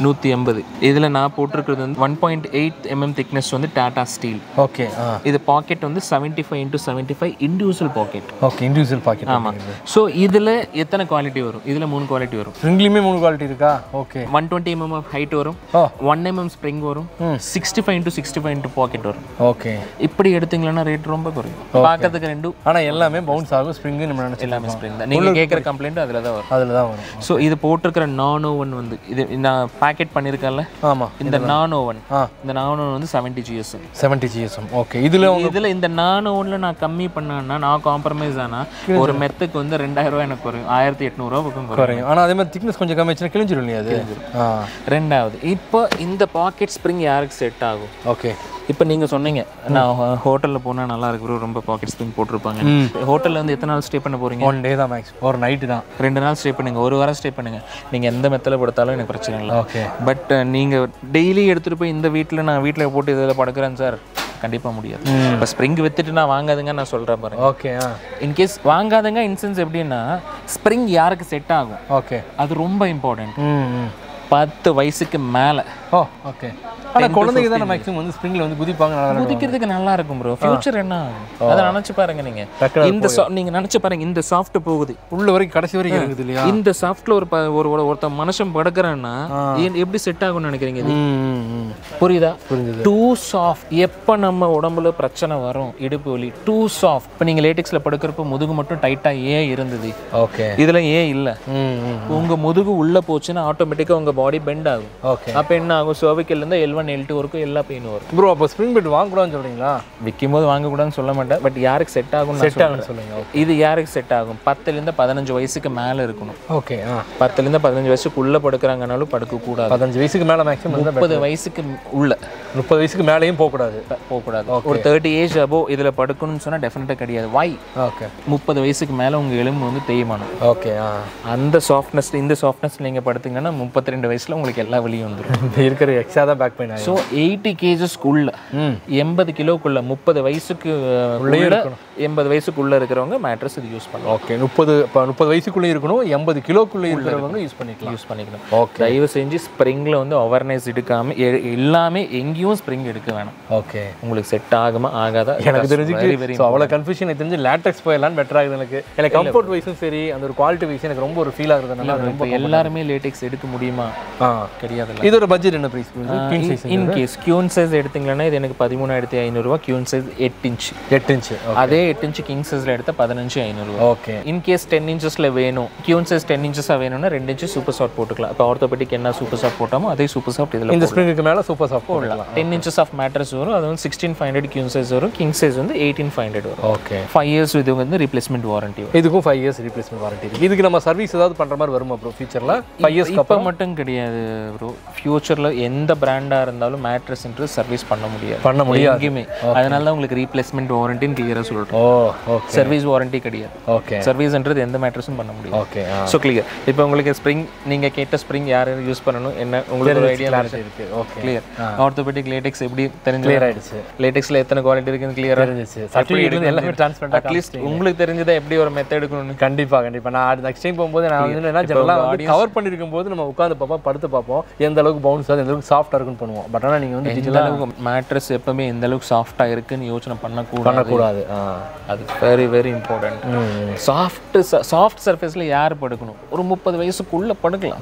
[SPEAKER 2] 180. இதுல நான் போட்டிருக்கிறது வந்து 1.8 mm திக்னஸ் வந்து டாடா ஸ்டீல். ஓகே இது பாக்கெட் வந்து 75x75 individual pocket. Okay individual pocket. ஆமா. ஸோ இதுல எத்தனை குவாலிட்டி வரும்? இதுல 3 குவாலிட்டி வரும். ஸ்ப்ரிங்லயுமே 3 குவாலிட்டி இருக்கா? ஓகே 120 mm ஆஃப் ஹைட் வரும், 1 mm ஸ்ப்ரிங் வரும், 65x65 பாக்கெட் வரும். ஓகே இப்படி எடுத்தீங்கன்னா ரேட் ரொம்ப குறையும். பார்க்கிறதுக்கு ரெண்டும் ஆனா எல்லாமே பவுன்ஸ் ஆகும். ஸ்ப்ரிங் நம்ம நினைச்சு எல்லாமே ஸ்ப்ரிங் தான். நீங்க கேக்குற கம்ப்ளைண்ட் அதுல தான் வரும். ஸோ இது போட்டிருக்கிற நான் ஓவன் வந்து இது நான் பேக்கெட் பண்ணிருக்கேன்ல. ஆமா இந்த நான் ஓவன், இந்த நான் ஓவன் வந்து 70 GSM. ஓகே இதுல இந்த நான் ஓவன்ல நான் கம்மி பண்ணேன்னா, நான் காம்ப்ரமைஸ் ஆனா ஒரு மெத்துக்கு வந்து 2000 ரூபாய் எனக்கு குறையும். 1800 பக்கம் குறையும். ஆனா அதே மாதிரி திக்னஸ் கொஞ்சம் கம்மி ஆச்சுன்னா கிழிஞ்சிரும் இல்லையா? அது ரெண்டாவது. இப்போ இந்த பாக்கெட் ஸ்ப்ரிங் யாருக்கு செட் ஆகும்? ஓகே இப்போ நீங்கள் சொன்னீங்க நான் ஹோட்டலில் போனால் நல்லா இருக்கு, ரொம்ப பாக்கெட் ஸ்ப்ரிங் போட்டிருப்பாங்க. ஹோட்டலில் வந்து எத்தனை நாள் ஸ்டே பண்ண போகிறீங்க? 1 டே தான் மேக்ஸ், ஒரு நைட்டு தான். 2 நாள் ஸ்டே பண்ணுங்க, 1 வாரம் ஸ்டே பண்ணுங்க. நீங்கள் எந்த மெத்தடில் படுத்தாலும் எனக்கு பிரச்சனை இல்லை. ஓகே பட் நீங்கள் டெய்லி எடுத்துகிட்டு போய் இந்த வீட்டில் நான் வீட்டில் போட்டு இதில் படுக்கிறேன் சார், கண்டிப்பாக முடியாது. இப்போ ஸ்ப்ரிங் வித்துட்டு நான் வாங்காதுங்க நான் சொல்கிறேன் பாருங்க. ஓகே இன்கேஸ் வாங்காதுங்க இன்சென்ஸ் எப்படின்னா ஸ்ப்ரிங் யாருக்கு செட் ஆகும்? ஓகே அது ரொம்ப இம்பார்ட்டன்ட். 10 வயசுக்கு மேலே. ஓகே ஆனால் குழந்தைங்க தான் மேக்ஸிமம் வந்து ஸ்ப்ரிங்ல வந்து குதிப்பாங்க. குதிக்கிறதுக்கு நல்லா இருக்கும் ப்ரோ. ஃபியூச்சர் என்ன ஆகும் அதை நினச்சி பாருங்க. நீங்கள் இந்த நீங்கள் நினச்சி பாருங்க, இந்த சாஃப்ட் போகுது உள்ள வரைக்கும் கடைசி வரைக்கும் இருக்குது இல்லையா? இந்த சாஃப்ட்ல ஒருத்த மனுஷன் படுக்கிறேன்னா எப்படி செட் ஆகும்னு நினைக்கிறீங்க? புரியுதா? புரிஞ்சுது. Too soft. எப்போ நம்ம உடம்புல பிரச்சனை வரும், இடுப்பு வலி, டூ சாஃப்ட். இப்போ நீங்கள் லேட்டெக்ஸில் படுக்கிறப்ப முதுகு மட்டும் டைட்டாக இருந்தது. ஓகே இதில் இல்லை. உங்க முதுகு உள்ள போச்சுன்னா ஆட்டோமேட்டிக்காக உங்க பாடி பெண்ட் ஆகும். ஓகே அப்போ என்ன ஆகும்? சர்விக்கல்லேருந்து L1 L2 வரைக்கும் எல்லா பெயினும் வரும். ப்ரோ அப்போ ஸ்ப்ரிங் பெட் வாங்கக்கூடாதுன்னு சொல்கிறீங்களா? விற்கும் போது வாங்கக்கூடாதுன்னு சொல்ல மாட்டேன். பட் யாருக்கு செட் ஆகும்? செட் ஆகும்னு சொல்லுங்க. இது யாருக்கு செட் ஆகும்? 10லேருந்து 15 வயசுக்கு மேலே இருக்கணும். ஓகே 10லேருந்து 15 வயசுக்குள்ளே படுக்கிறாங்கனாலும் படுக்கக்கூடாது. 15 வயசுக்கு மேலே மேக்ஸிமம் 30 வயசுக்கு உள்ள. 30 வயசுக்கு மேலேயும் போகக்கூடாது. ஒரு 30 ஏஜ் அபோவ் இதில் படுக்கணும்னு சொன்னால் டெஃபினட்டாக கிடையாது. வாய் ஓகே 30 வயசுக்கு மேலே உங்கள் எலும்பு வந்து தேய்மானம். ஓகே அந்த சாஃப்ட்னஸ், இந்த சாஃப்ட்னஸ் நீங்கள் படுத்தீங்கன்னா 32 வயசில் உங்களுக்கு எல்லா வலியும் வந்துடும். இருக்கிற எக்ஸ்ட்ரா தான் பேக் பெயின். ஸோ 80 kgsக்குள்ள 80 கிலோக்குள்ள 30 வயசுக்கு உள்ளே 80 வயசுக்குள்ள இருக்கிறவங்க மேட்ரஸ் இது யூஸ் பண்ணலாம். ஓகே 30 வயசுக்குள்ளே இருக்கணும், 80 கிலோக்குள்ளே இருக்கிறவங்க யூஸ் பண்ணிக்கலாம். ஓகே தயவு செஞ்சு ஸ்ப்ரிங்கில் வந்து அவேர்னஸ் எடுக்காமல் எல்லாமே எங்கேயும்
[SPEAKER 1] எங்கேயும் ஸ்ப்ரிங் எடுக்க வேணாம்.
[SPEAKER 2] ஓகே,
[SPEAKER 1] உங்களுக்கு செட் ஆகுமா ஆகாதா
[SPEAKER 2] எனக்கு தெரிஞ்சுக்கு ஸோ அவ்வளோ கன்ஃபியூஷன் எனக்கு தெரிஞ்சு லேட்டெக்ஸ் போயிடலாம் பெட்டர் ஆகுது. எனக்கு கம்ஃபர்ட் வைஸும் சரி அந்த ஒரு குவாலிட்டி வைஸ் எனக்கு ரொம்ப ஒரு ஃபீல் ஆகுதுனால
[SPEAKER 1] ரொம்ப எல்லாருமே லேட்டெக்ஸ் எடுக்க முடியுமா? கிடையாது.
[SPEAKER 2] இதோட பட்ஜெட் என்ன price?
[SPEAKER 1] In case queen size எடுத்தீங்கன்னா இது எனக்கு 13,500 கியூன் சைஸ் 8 இன்ச். அதே 8 இன்ச் கிங் சைஸ்ல எடுத்தா 15,500.
[SPEAKER 2] ஓகே.
[SPEAKER 1] இன் கேஸ் 10 இன்ச்சஸ்ல வேணும், கியூன் சைஸ் 10 இன்ச்சஸா வேணும்னா 2 இன்ச் சூப்பர் சாஃப்ட் போட்டுக்கலாம். இப்போ ஆர்த்தோபெடிக் என்ன சூப்பர் சாஃப்ட் போட்டாமோ அதே சூப்பர் சாஃப்ட் இதுல
[SPEAKER 2] இந்த ஸ்ப்ரிங்குக்கு மேல சூப்பர் சாஃப்ட் போடலாம்.
[SPEAKER 1] 10 inches ஆஃப் மேட்ரஸ் வரும். அது வந்து 16,500 கியூன் சைஸ் வரும். கிங் சைஸ் வந்து 18,500 வரும்.
[SPEAKER 2] ஓகே.
[SPEAKER 1] 5 இயர்ஸ் இது வந்து ரீப்ளேஸ்மெண்ட் வாரண்டி.
[SPEAKER 2] இதுக்கும் 5 இயர்ஸ் ரீப்ளேஸ்மெண்ட் வாரண்டி இருக்கு. இதுக்கு நம்ம சர்வீஸ் ஏதாவது பண்ற மாதிரி வருமா ப்ரோ ஃபியூச்சர்ல? 5 இயர்ஸ்
[SPEAKER 1] இப்ப மட்டும் கிடையாது ப்ரோ. ஃபியூச்சர்ல எந்த பிராண்டா இருந்தாலும் மேட்ரஸ்ன்றது சர்வீஸ் பண்ண முடியாது எங்கேயுமே. அதனால தான் உங்களுக்கு ரீப்ளேஸ்மெண்ட் வாரண்டின்னு கிளியரா சொல்றோம்.
[SPEAKER 2] ஓகே.
[SPEAKER 1] சர்வீஸ் வாரண்டி கிடையாது.
[SPEAKER 2] ஓகே.
[SPEAKER 1] சர்வீஸ்ன்றது எந்த மேட்ரஸும் பண்ண முடியாது.
[SPEAKER 2] ஓகே.
[SPEAKER 1] So clear. இப்போ உங்களுக்கு ஸ்ப்ரிங் நீங்க கேட்ட ஸ்ப்ரிங் யாரு யூஸ் பண்ணனும் என்ன உங்களுக்கு ஒரு ஐடியா இருக்கு.
[SPEAKER 2] ஓகே.
[SPEAKER 1] கிளியர். ஆர்த்தோபெடிக் லேடெக்ஸ் எப்படி தெரிஞ்சு
[SPEAKER 2] கிளியர் ஆயிடுச்சு.
[SPEAKER 1] லேடெக்ஸ்ல எத்தனை குவாலிட்டி இருக்குன்னு கிளியரா
[SPEAKER 2] தெரிஞ்சிச்சு. சர்டிஃபிகேட்ல எல்லாமே ட்ரான்ஸ்பரண்டா
[SPEAKER 1] அட்லீஸ்ட் உங்களுக்கு தெரிஞ்சதா எப்படி ஒரு மெத்தட் எடுக்கணும்னு.
[SPEAKER 2] கண்டிப்பா. நான் நெக்ஸ்ட் டைம் போகும்போது நான் வந்து என்ன ஜெனரலா வந்து கவர் பண்ணிருக்கும் போது நம்ம உட்கார்ந்து பாப்போம், படுத்து பாப்போம் எந்த அளவுக்கு பவுன்ஸ் ஆகுது, எந்த அளவுக்கு சாஃப்ட்டா இருக்குன்னு பண்ணுவோம். பட் ஆனா நீங்க வந்து
[SPEAKER 1] எந்த அளவுக்கு மேட்ரஸ் எப்பவுமே எந்த அளவுக்கு சாஃப்ட்டா இருக்குன்னு யோசனை பண்ணக்கூடாது. அது வெரி வெரி இம்பார்ட்டன்ட். சாஃப்ட் சர்ஃபேஸ்ல யார் படுக்கணும்? ஒரு 30 வயசுக்குள்ள படுக்கலாம்.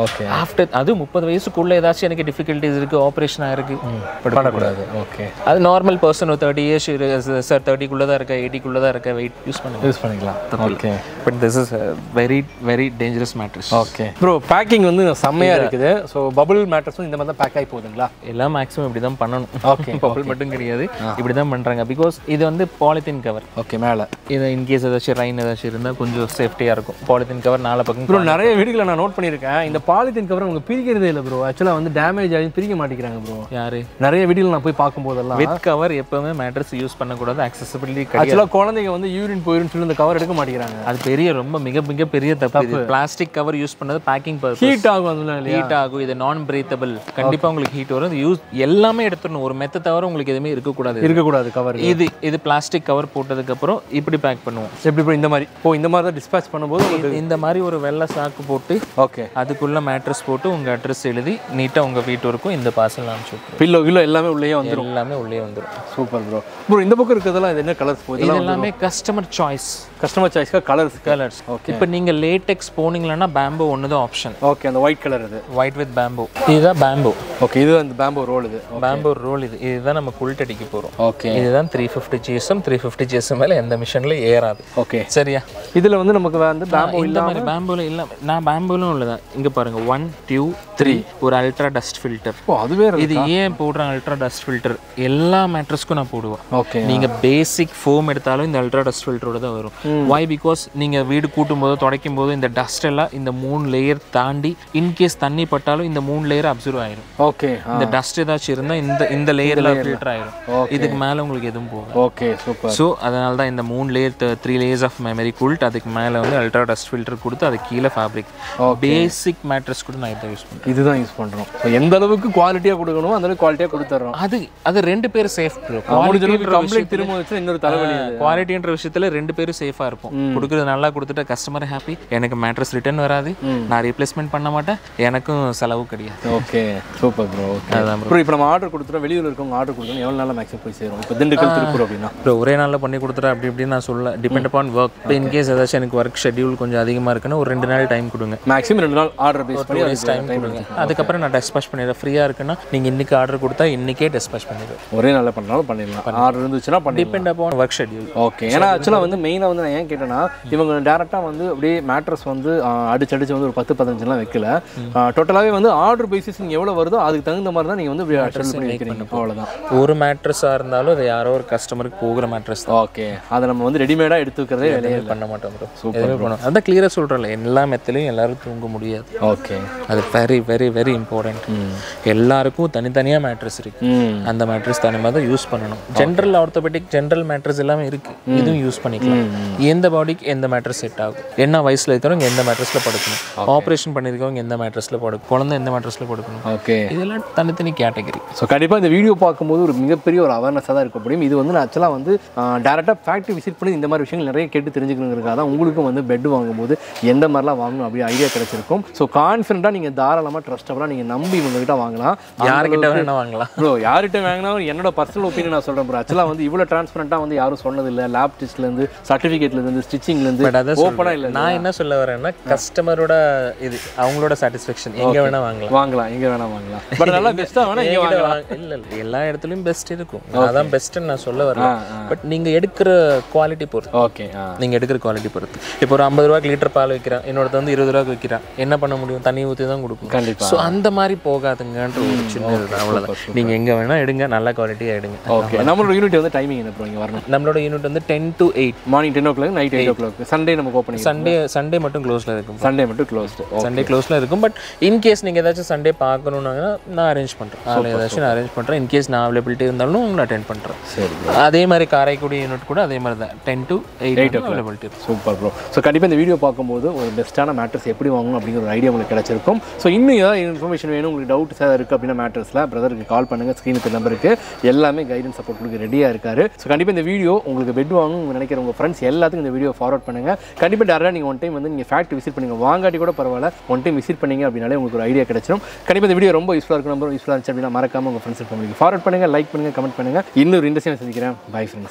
[SPEAKER 1] ஓகே. ஆஃப்டர் அது 30 வயசுக்குள்ள ஏதாச்சும் எனக்கு டிஃபிகல்ட்டிஸ் இருக்கு, ஆபரேஷன் ஆயிருக்கு,
[SPEAKER 2] பண்ணக்கூடாது. ஓகே.
[SPEAKER 1] அது நார்மல் பர்சன் 30 இயர்ஸ் சார் 30 குள்ள தான் இருக்க, 80 குள்ள தான் இருக்க, வெயிட் யூஸ் பண்ணிக்கலாம். Okay. But this is very very dangerous mattress.
[SPEAKER 2] Okay bro. Packing வந்து செம்மையா இருக்குது. ஸோ பபிள் மேட்ரஸும் இந்த மாதிரி தான் பேக் ஆகி போகுதுங்களா?
[SPEAKER 1] எல்லாம் மேக்ஸிமம் இப்படி தான் பண்ணணும்.
[SPEAKER 2] ஓகே.
[SPEAKER 1] பபிள் மட்டும் கிடையாது, இப்படி தான் பண்றாங்க. பிகாஸ் இது வந்து பாலித்தீன் கவர்.
[SPEAKER 2] ஓகே. மேலே
[SPEAKER 1] இது இன்கேஸ் ஏதாச்சும் ரைன் ஏதாச்சும் இருந்தால் கொஞ்சம் சேஃப்டியாக இருக்கும். பாலித்தீன் கவர் நாலு பக்கம்.
[SPEAKER 2] ப்ரோ நிறைய வீடுகளை நான் நோட் பண்ணியிருக்கேன், இந்த பாலித்தீன் கவர் உங்களுக்கு பிரிக்கிறதே இல்லை ப்ரோ. ஆக்சுவலாக வந்து டேமேஜ் ஆகி பிரிக்க மாட்டேங்கிறாங்க ப்ரோ.
[SPEAKER 1] யாரு?
[SPEAKER 2] நிறைய வீடுகள் நான் போய் பார்க்கும்போதெல்லாம்
[SPEAKER 1] வித் கவர் எப்பவுமே மேட்ரஸ் யூஸ் பண்ணக்கூடாது, அக்சசபிலிட்டி கிடையாது.
[SPEAKER 2] ஆக்சுவலாக குழந்தைங்க வந்து யூரின் போயிருன்னு சொல்லி இந்த கவர் எடுக்க மாட்டேங்கிறாங்க.
[SPEAKER 1] அது பெரிய ரொம்ப மிக பெரிய தப்பு. பிளாஸ்டிக் கவர் யூஸ் பண்ணது பேக்கிங் பர்பஸ்.
[SPEAKER 2] ஹீட் ஆகும்,
[SPEAKER 1] ஹீட் ஆகும். இது நான் பிரீத்தபிள். கண்டிப்பாக உங்களுக்கு ஹீட் வரும். இது யூஸ் எல்லாமே எடுத்துடணும். ஒரு மெத்த தவிர உங்களுக்கு எதுவுமே இருக்கக்கூடாது கவர். இது பிளாஸ்டிக் கவர் போட்டதுக்கு அப்புறம் இப்படி பேக் பண்ணுவோம்.
[SPEAKER 2] எப்படி இந்த மாதிரி இந்த மாதிரி தான் டிஸ்பேச் பண்ணும்போது
[SPEAKER 1] இந்த மாதிரி ஒரு வெள்ளை சாக்கு போட்டு
[SPEAKER 2] ஓகே
[SPEAKER 1] அதுக்குள்ள மேட்ரஸ் போட்டு உங்க அட்ரஸ் எழுதி நீட்டா உங்க வீட்டு வரைக்கும் இந்த பார்சல் அனுப்பிச்சு
[SPEAKER 2] பில்லோ எல்லாமே உள்ளே வந்துடும். Super bro. ப்ரோ இந்த பக்கம் இருக்கிறதெல்லாம் இது என்ன கலர்ஸ் போகுது?
[SPEAKER 1] இது எல்லாமே கஸ்டமர் சாய்ஸ்க்கு கலர்ஸ்.
[SPEAKER 2] ஓகே.
[SPEAKER 1] இப்போ நீங்க லேட்டெக்ஸ் போனீங்கன்னா பேம்போ ஒன்று தான் ஆப்ஷன்.
[SPEAKER 2] ஓகே. அந்த ஒயிட் கலர் இது
[SPEAKER 1] ஒயிட் வித் பேம்போ. இதுதான் பேம்போ.
[SPEAKER 2] ஓகே. இது அந்த பேம்போ ரோல்.
[SPEAKER 1] பேம்போ ரோல் இதுதான் நம்ம குல்ட் அடிக்க போறோம்.
[SPEAKER 2] ஓகே.
[SPEAKER 1] இதுதான் 350 GSM. 350 GSM மேல எந்த மிஷின்ல ஏறாது.
[SPEAKER 2] ஓகே.
[SPEAKER 1] சரியா?
[SPEAKER 2] இதுல வந்து நமக்கு வந்து பேம்போ
[SPEAKER 1] இந்த மாதிரி பேம்போல இல்ல. நான் பேம்போலும் உள்ளதான். இங்க பாருங்க 1 2 3 ஒரு அல்ட்ரா டஸ்ட் ஃபில்டர்.
[SPEAKER 2] அதுவே
[SPEAKER 1] இது ஏன் போடுறேன் அல்ட்ரா டஸ்ட் ஃபில்டர்? எல்லா மேட்ரஸ்க்கும் நான் போடுவேன்.
[SPEAKER 2] ஓகே.
[SPEAKER 1] நீங்க பேசிக் ஃபோம் எடுத்தாலும் இந்த அல்ட்ரா டஸ்ட் ஃபில்டரோட தான் வரும். வை? பிகாஸ் நீங்க வீடு கூட்டும் போது துடைக்கும் போது இந்த டஸ்ட் எல்லாம் இந்த 3 லேயர் தாண்டி இன்கேஸ் தண்ணி பட்டாலும் இந்த 3 லேயர் அப்சர்வ் ஆயிரும்.
[SPEAKER 2] ஓகே.
[SPEAKER 1] இந்த டஸ்ட் ஏதாச்சும் இருந்தா இந்த லேயர்ல ஃபில்டர் ஆயிரும். இதுக்கு மேல உங்களுக்கு எதுவும் போகும்.
[SPEAKER 2] ஓகே. சூப்பர்.
[SPEAKER 1] சோ அதனால தான் இந்த 3 லேயர்ஸ் ஆஃப் மெமரி கூல்ட். அதுக்கு மேல வந்து அல்ட்ரா டஸ்ட் ஃபில்டர் கொடுத்து அது கீழே ஃபேப்ரிக். பேசிக் மேட்ரஸ் கூட நான் இதை யூஸ் பண்றேன்.
[SPEAKER 2] இதுதான் யூஸ் பண்றோம். எந்த அளவுக்கு குவாலிட்டியா கொடுக்கணும் அந்த அளவுக்கு குவாலிட்டியா கொடுத்துறோம்.
[SPEAKER 1] அது ரெண்டு பேரும் சேஃப் ப்ரோ.
[SPEAKER 2] கம்ப்ளீட் திரும்ப வச்சு இன்னொரு தலைவலி.
[SPEAKER 1] குவாலிட்டின்ற விஷயத்துல ரெண்டு பேரும் சேஃபா இருப்போம். கொடுக்குறது நல்லா கொடுத்துட்டா கஸ்டமர் ஹாப்பி, எனக்கு மேட்ரஸ் ரிட்டர்ன் வராது, நான் ரீப்ளேஸ்மெண்ட் பண்ண மாட்டேன், எனக்கும் செலவு கிடையாது.
[SPEAKER 2] ஓகே. Super bro. அதான் ப்ரோ. இப்போ நம்ம ஆர்டர் கொடுத்துறோம், வெளியூர்ல இருக்கவங்க ஆர்டர் கொடுத்தோம், எவ்வளவு நாள்ல மேக்ஸிமம் போய் சேரும்? இப்போ திண்டுக்கல் திருப்பூர் அப்படின்னா ப்ரோ
[SPEAKER 1] ஒரே நாள்ல பண்ணி கொடுத்துறேன் அப்படி இப்படின்னு நான் சொல்ல. Depend upon work. இப்போ இன்கேஸ் ஏதாச்சும் எனக்கு ஒர்க் ஷெட்யூல் கொஞ்சம் அதிகமா இருக்குன்னா ஒரு 2 நாள் டைம் கொடுங்க.
[SPEAKER 2] மேக்ஸிமம் 2 நாள் ஆர்டர் பேஸ் பண்ணி
[SPEAKER 1] டைம் கொடுங்க. அதுக்கப்புறம் நான் டெஸ்பாச் பண்ணிடுறேன். ஃப்ரீயா இருக்குன்னா நீங்க இன்னைக்கு ஆர்டர் கொடுத்தா இன்னைக்கே டெஸ்பாச் பண்ணிடுவேன்.
[SPEAKER 2] ஒரே நாள்ல பண்ணாலும் பண்ணிடலாம். ஆர்டர் இருந்துச்சுன்னா பண்ணி
[SPEAKER 1] depend upon work schedule.
[SPEAKER 2] Okay. ஏன்னா ஆக்சுவலாக வந்து மெயினாக வந்து நான் ஏன் கேட்டேன்னா இவங்க டேரெக்டாக வந்து அப்படியே மேட்ரஸ் வந்து அடிச்சு வந்து ஒரு 10-15 வைக்கல. டோட்டலாகவே வந்து ஆர்டர் பேசிஸ் நீங்கள் எவ்வளோ வருதோ அதுக்கு தகுந்த மாதிரி தான் நீங்கள் வந்து அட்ரஸ் பண்ணி வைக்கிறீங்க. அவ்வளோதான்.
[SPEAKER 1] ஒரு மேட்ரஸாக இருந்தாலும் அது யாரோ ஒரு கஸ்டமருக்கு போகிற மேட்ரஸ் தான்.
[SPEAKER 2] ஓகே. அதை நம்ம வந்து ரெடிமேடாக எடுத்து வைக்கிறதே வேலையே
[SPEAKER 1] பண்ண மாட்டோம் ப்ரோ. சூப்பர் பண்ணுவோம். அதான் கிளியராக சொல்கிறேன்ல, எல்லா மெத்திலையும் எல்லாரும் தூங்க முடியாது.
[SPEAKER 2] ஓகே.
[SPEAKER 1] அது வெரி வெரி வெரி இம்பார்ட்டன்ட். எல்லாருக்கும் தனித்தனியாக மேட்ரஸ் இருக்கு. அந்த மேட்ரஸ் தனியாக தான் யூஸ் பண்ணணும். ஜென்ரல் ஆர்த்தோபெடிக் ஜென்ரல் மேட்ரஸ் எல்லாமே இருக்கு, இதுவும் யூஸ் பண்ணிக்கலாம். எந்த பாடிக்கு எந்த மேட்ரஸ் செட் ஆகும், என்ன வயசுல இருக்கிறவங்க எந்த மேட்ரஸ்ல படுக்கணும், ஆப்ரேஷன் பண்ணிருக்கவங்க எந்த மேட்ரஸ்ல படுக்கணும், குழந்தை எந்த மேட்ரஸ்ல படுக்கணும்.
[SPEAKER 2] ஓகே.
[SPEAKER 1] இதெல்லாம் தனித்தனி கேட்டகரி.
[SPEAKER 2] ஸோ கண்டிப்பாக இந்த வீடியோ பார்க்கும்போது ஒரு மிகப்பெரிய ஒரு அவேர்னஸாக தான் இருக்க முடியும். இது வந்து நான் ஆக்சுவலாக வந்து டேரெக்டாக ஃபேக்ட்ரி விசிட் பண்ணி இந்த மாதிரி விஷயங்கள் நிறைய கேட்டு தெரிஞ்சுக்கணுங்கிறதுக்காக தான் உங்களுக்கும் வந்து பெட் வாங்கும்போது எந்த மாதிரிலாம் வாங்கணும் அப்படி ஐடியா கிடைச்சிருக்கும். ஸோ கான்ஃபிடென்ட்டாக நீங்கள் தாராளமாக ட்ரஸ்டபுளாக நீங்கள் நம்பி உங்ககிட்ட வாங்கலாம்.
[SPEAKER 1] யார்கிட்ட வேணா வாங்கலாம்
[SPEAKER 2] ப்ரோ. யார்கிட்ட வாங்கினா என்னோட பர்சனல் ஒப்பீனியன் நான் சொல்கிறேன் ப்ரோ. ஆக்சுவலாக வந்து இவ்வளோ டிரான்ஸ்பரண்ட்டாக வந்து யாரும் சொன்னதில்லை. லேப் டெஸ்ட்லேருந்து சர்டிஃபிகேட்லேருந்து ஸ்டிச்சிங்லேருந்து ஓப்பனாக இல்லை.
[SPEAKER 1] நான் என்ன சொல்ல வரேன்னா கஸ்டமரோட இது அவங்களோட சாட்டிஸ்ஃபேக்ஷன் எங்கே வேணா
[SPEAKER 2] வாங்கலாம் எங்கே வேணா வாங்கலாம். பட் நல்லா பெஸ்ட்டாக வேணா இங்கே வாங்கலாம்.
[SPEAKER 1] இல்லை எல்லா இடத்துலையும் பெஸ்ட் இருக்கும். அதான் பெஸ்ட்டுன்னு நான் சொல்ல வரேன். பட் நீங்கள் எடுக்கிற குவாலிட்டி பொறுத்து.
[SPEAKER 2] ஓகே.
[SPEAKER 1] நீங்கள் எடுக்கிற குவாலிட்டி பொறுத்து. இப்போ ஒரு 50 ரூபாய்க்கு லிட்டர் பால் வைக்கிறேன், இன்னொருத்த வந்து 20 ரூபாய்க்கு வைக்கிறான். என்ன பண்ண முடியும்? தண்ணி ஊற்றி தான் கொடுக்கும்.
[SPEAKER 2] கண்டிப்பாக.
[SPEAKER 1] ஸோ அந்த மாதிரி போகாதுங்கன்ற ஒரு சின்ன இதுதான். அவ்வளோதான். நீங்கள் எங்கே வேணால் எடுங்க, நல்ல குவாலிட்டியாக எடுங்க.
[SPEAKER 2] ஓகே. நம்மளோட யூனிட் வந்து டைமிங் என்ன ப்ரோ இங்கே வரணும்?
[SPEAKER 1] நம்மளோட யூனிட் வந்து 10 to 8
[SPEAKER 2] morning 10 o'clock night 8 o'clock. Sunday நமக்கு ஓப்பனிங்.
[SPEAKER 1] சண்டே மட்டும் க்ளோஸில் இருக்கும்.
[SPEAKER 2] சண்டே மட்டும் க்ளோஸ்டு.
[SPEAKER 1] சண்டே க்ளோஸில் இருக்கும். பட் இன்கேஸ் நீங்கள் ஏதாச்சும் சண்டே பார்க்கணுன்னாங்கன்னா நான் அரேஞ்ச் பண்ணுறேன். அதில் ஏதாச்சும் நான் அரேஞ்ச் பண்ணுறேன். இன்கேஸ் நான் அவைலபிலிட்டி இருந்தாலும் உங்களை அட்டென்ட் பண்ணுறேன்.
[SPEAKER 2] சரி.
[SPEAKER 1] அதே மாதிரி காரைக்குடி யூனிட் கூட அதே மாதிரி தான் 10 to 8 அவைலபிலிட்டி இருக்கும்.
[SPEAKER 2] Super bro. ஸோ கண்டிப்பாக இந்த வீடியோ பார்க்கும்போது ஒரு பெஸ்ட்டான மேட்ரஸ் எப்படி வாங்கணும் அப்படிங்கிற ஒரு ஐடியா உங்களுக்கு கிடச்சிருக்கும். ஸோ இன்னும் ஏதாவது இன்ஃபர்மேஷன் வேணும், உங்களுக்கு டவுட்ஸ் ஏதாவது இருக்குது அப்படின்னா மேட்ரஸில் பிரதருக்கு கால் பண்ணுங்கள். ஸ்க்ரீனுக்கு நம்பருக்கு எல்லாமே கைடன்ஸ் சப்போர்ட் உங்களுக்கு ரெடியாக இருக்காரு. ஸோ கண்டிப்பாக இந்த வீடியோ உங்களுக்கு பெட் வாங்கணும் நினைக்கிற உங்கள் ஃப்ரெண்ட்ஸ் எல்லாத்துக்கும் இந்த வீடியோ ஃபார்வர்ட் பண்ணுங்கள். கண்டிப்பாக டேரெக்டாக நீங்கள் ஒன் டைம் வந்து நீங்கள் ஃபேக்ட்ரி விசிட் பண்ணுங்கள். வாங்காட்டி கூட பரவாயில்ல, ஒன் டைம் விசிட் பண்ணிங்க அப்படின்னாலே உங்களுக்கு ஒரு ஐடியா கிடைச்சிடும். கண்டிப்பாக இந்த வீடியோ ரொம்ப யூஸ்ஃபுல்லாக இருக்கும். ரொம்ப யூஸ்ஃபுல்லாக இருந்துச்சு அப்படின்னா மறக்காமல் உங்கள் ஃப்ரெண்ட்ஸ் ஃபேமிலிக்கு ஃபார்வர்ட் பண்ணுங்கள், லைக் பண்ணுங்கள், கமெண்ட் பண்ணுங்கள். இன்னொரு இன்ட்ரெஸ்டிங்காக சந்திக்கிறேன். Bye friends.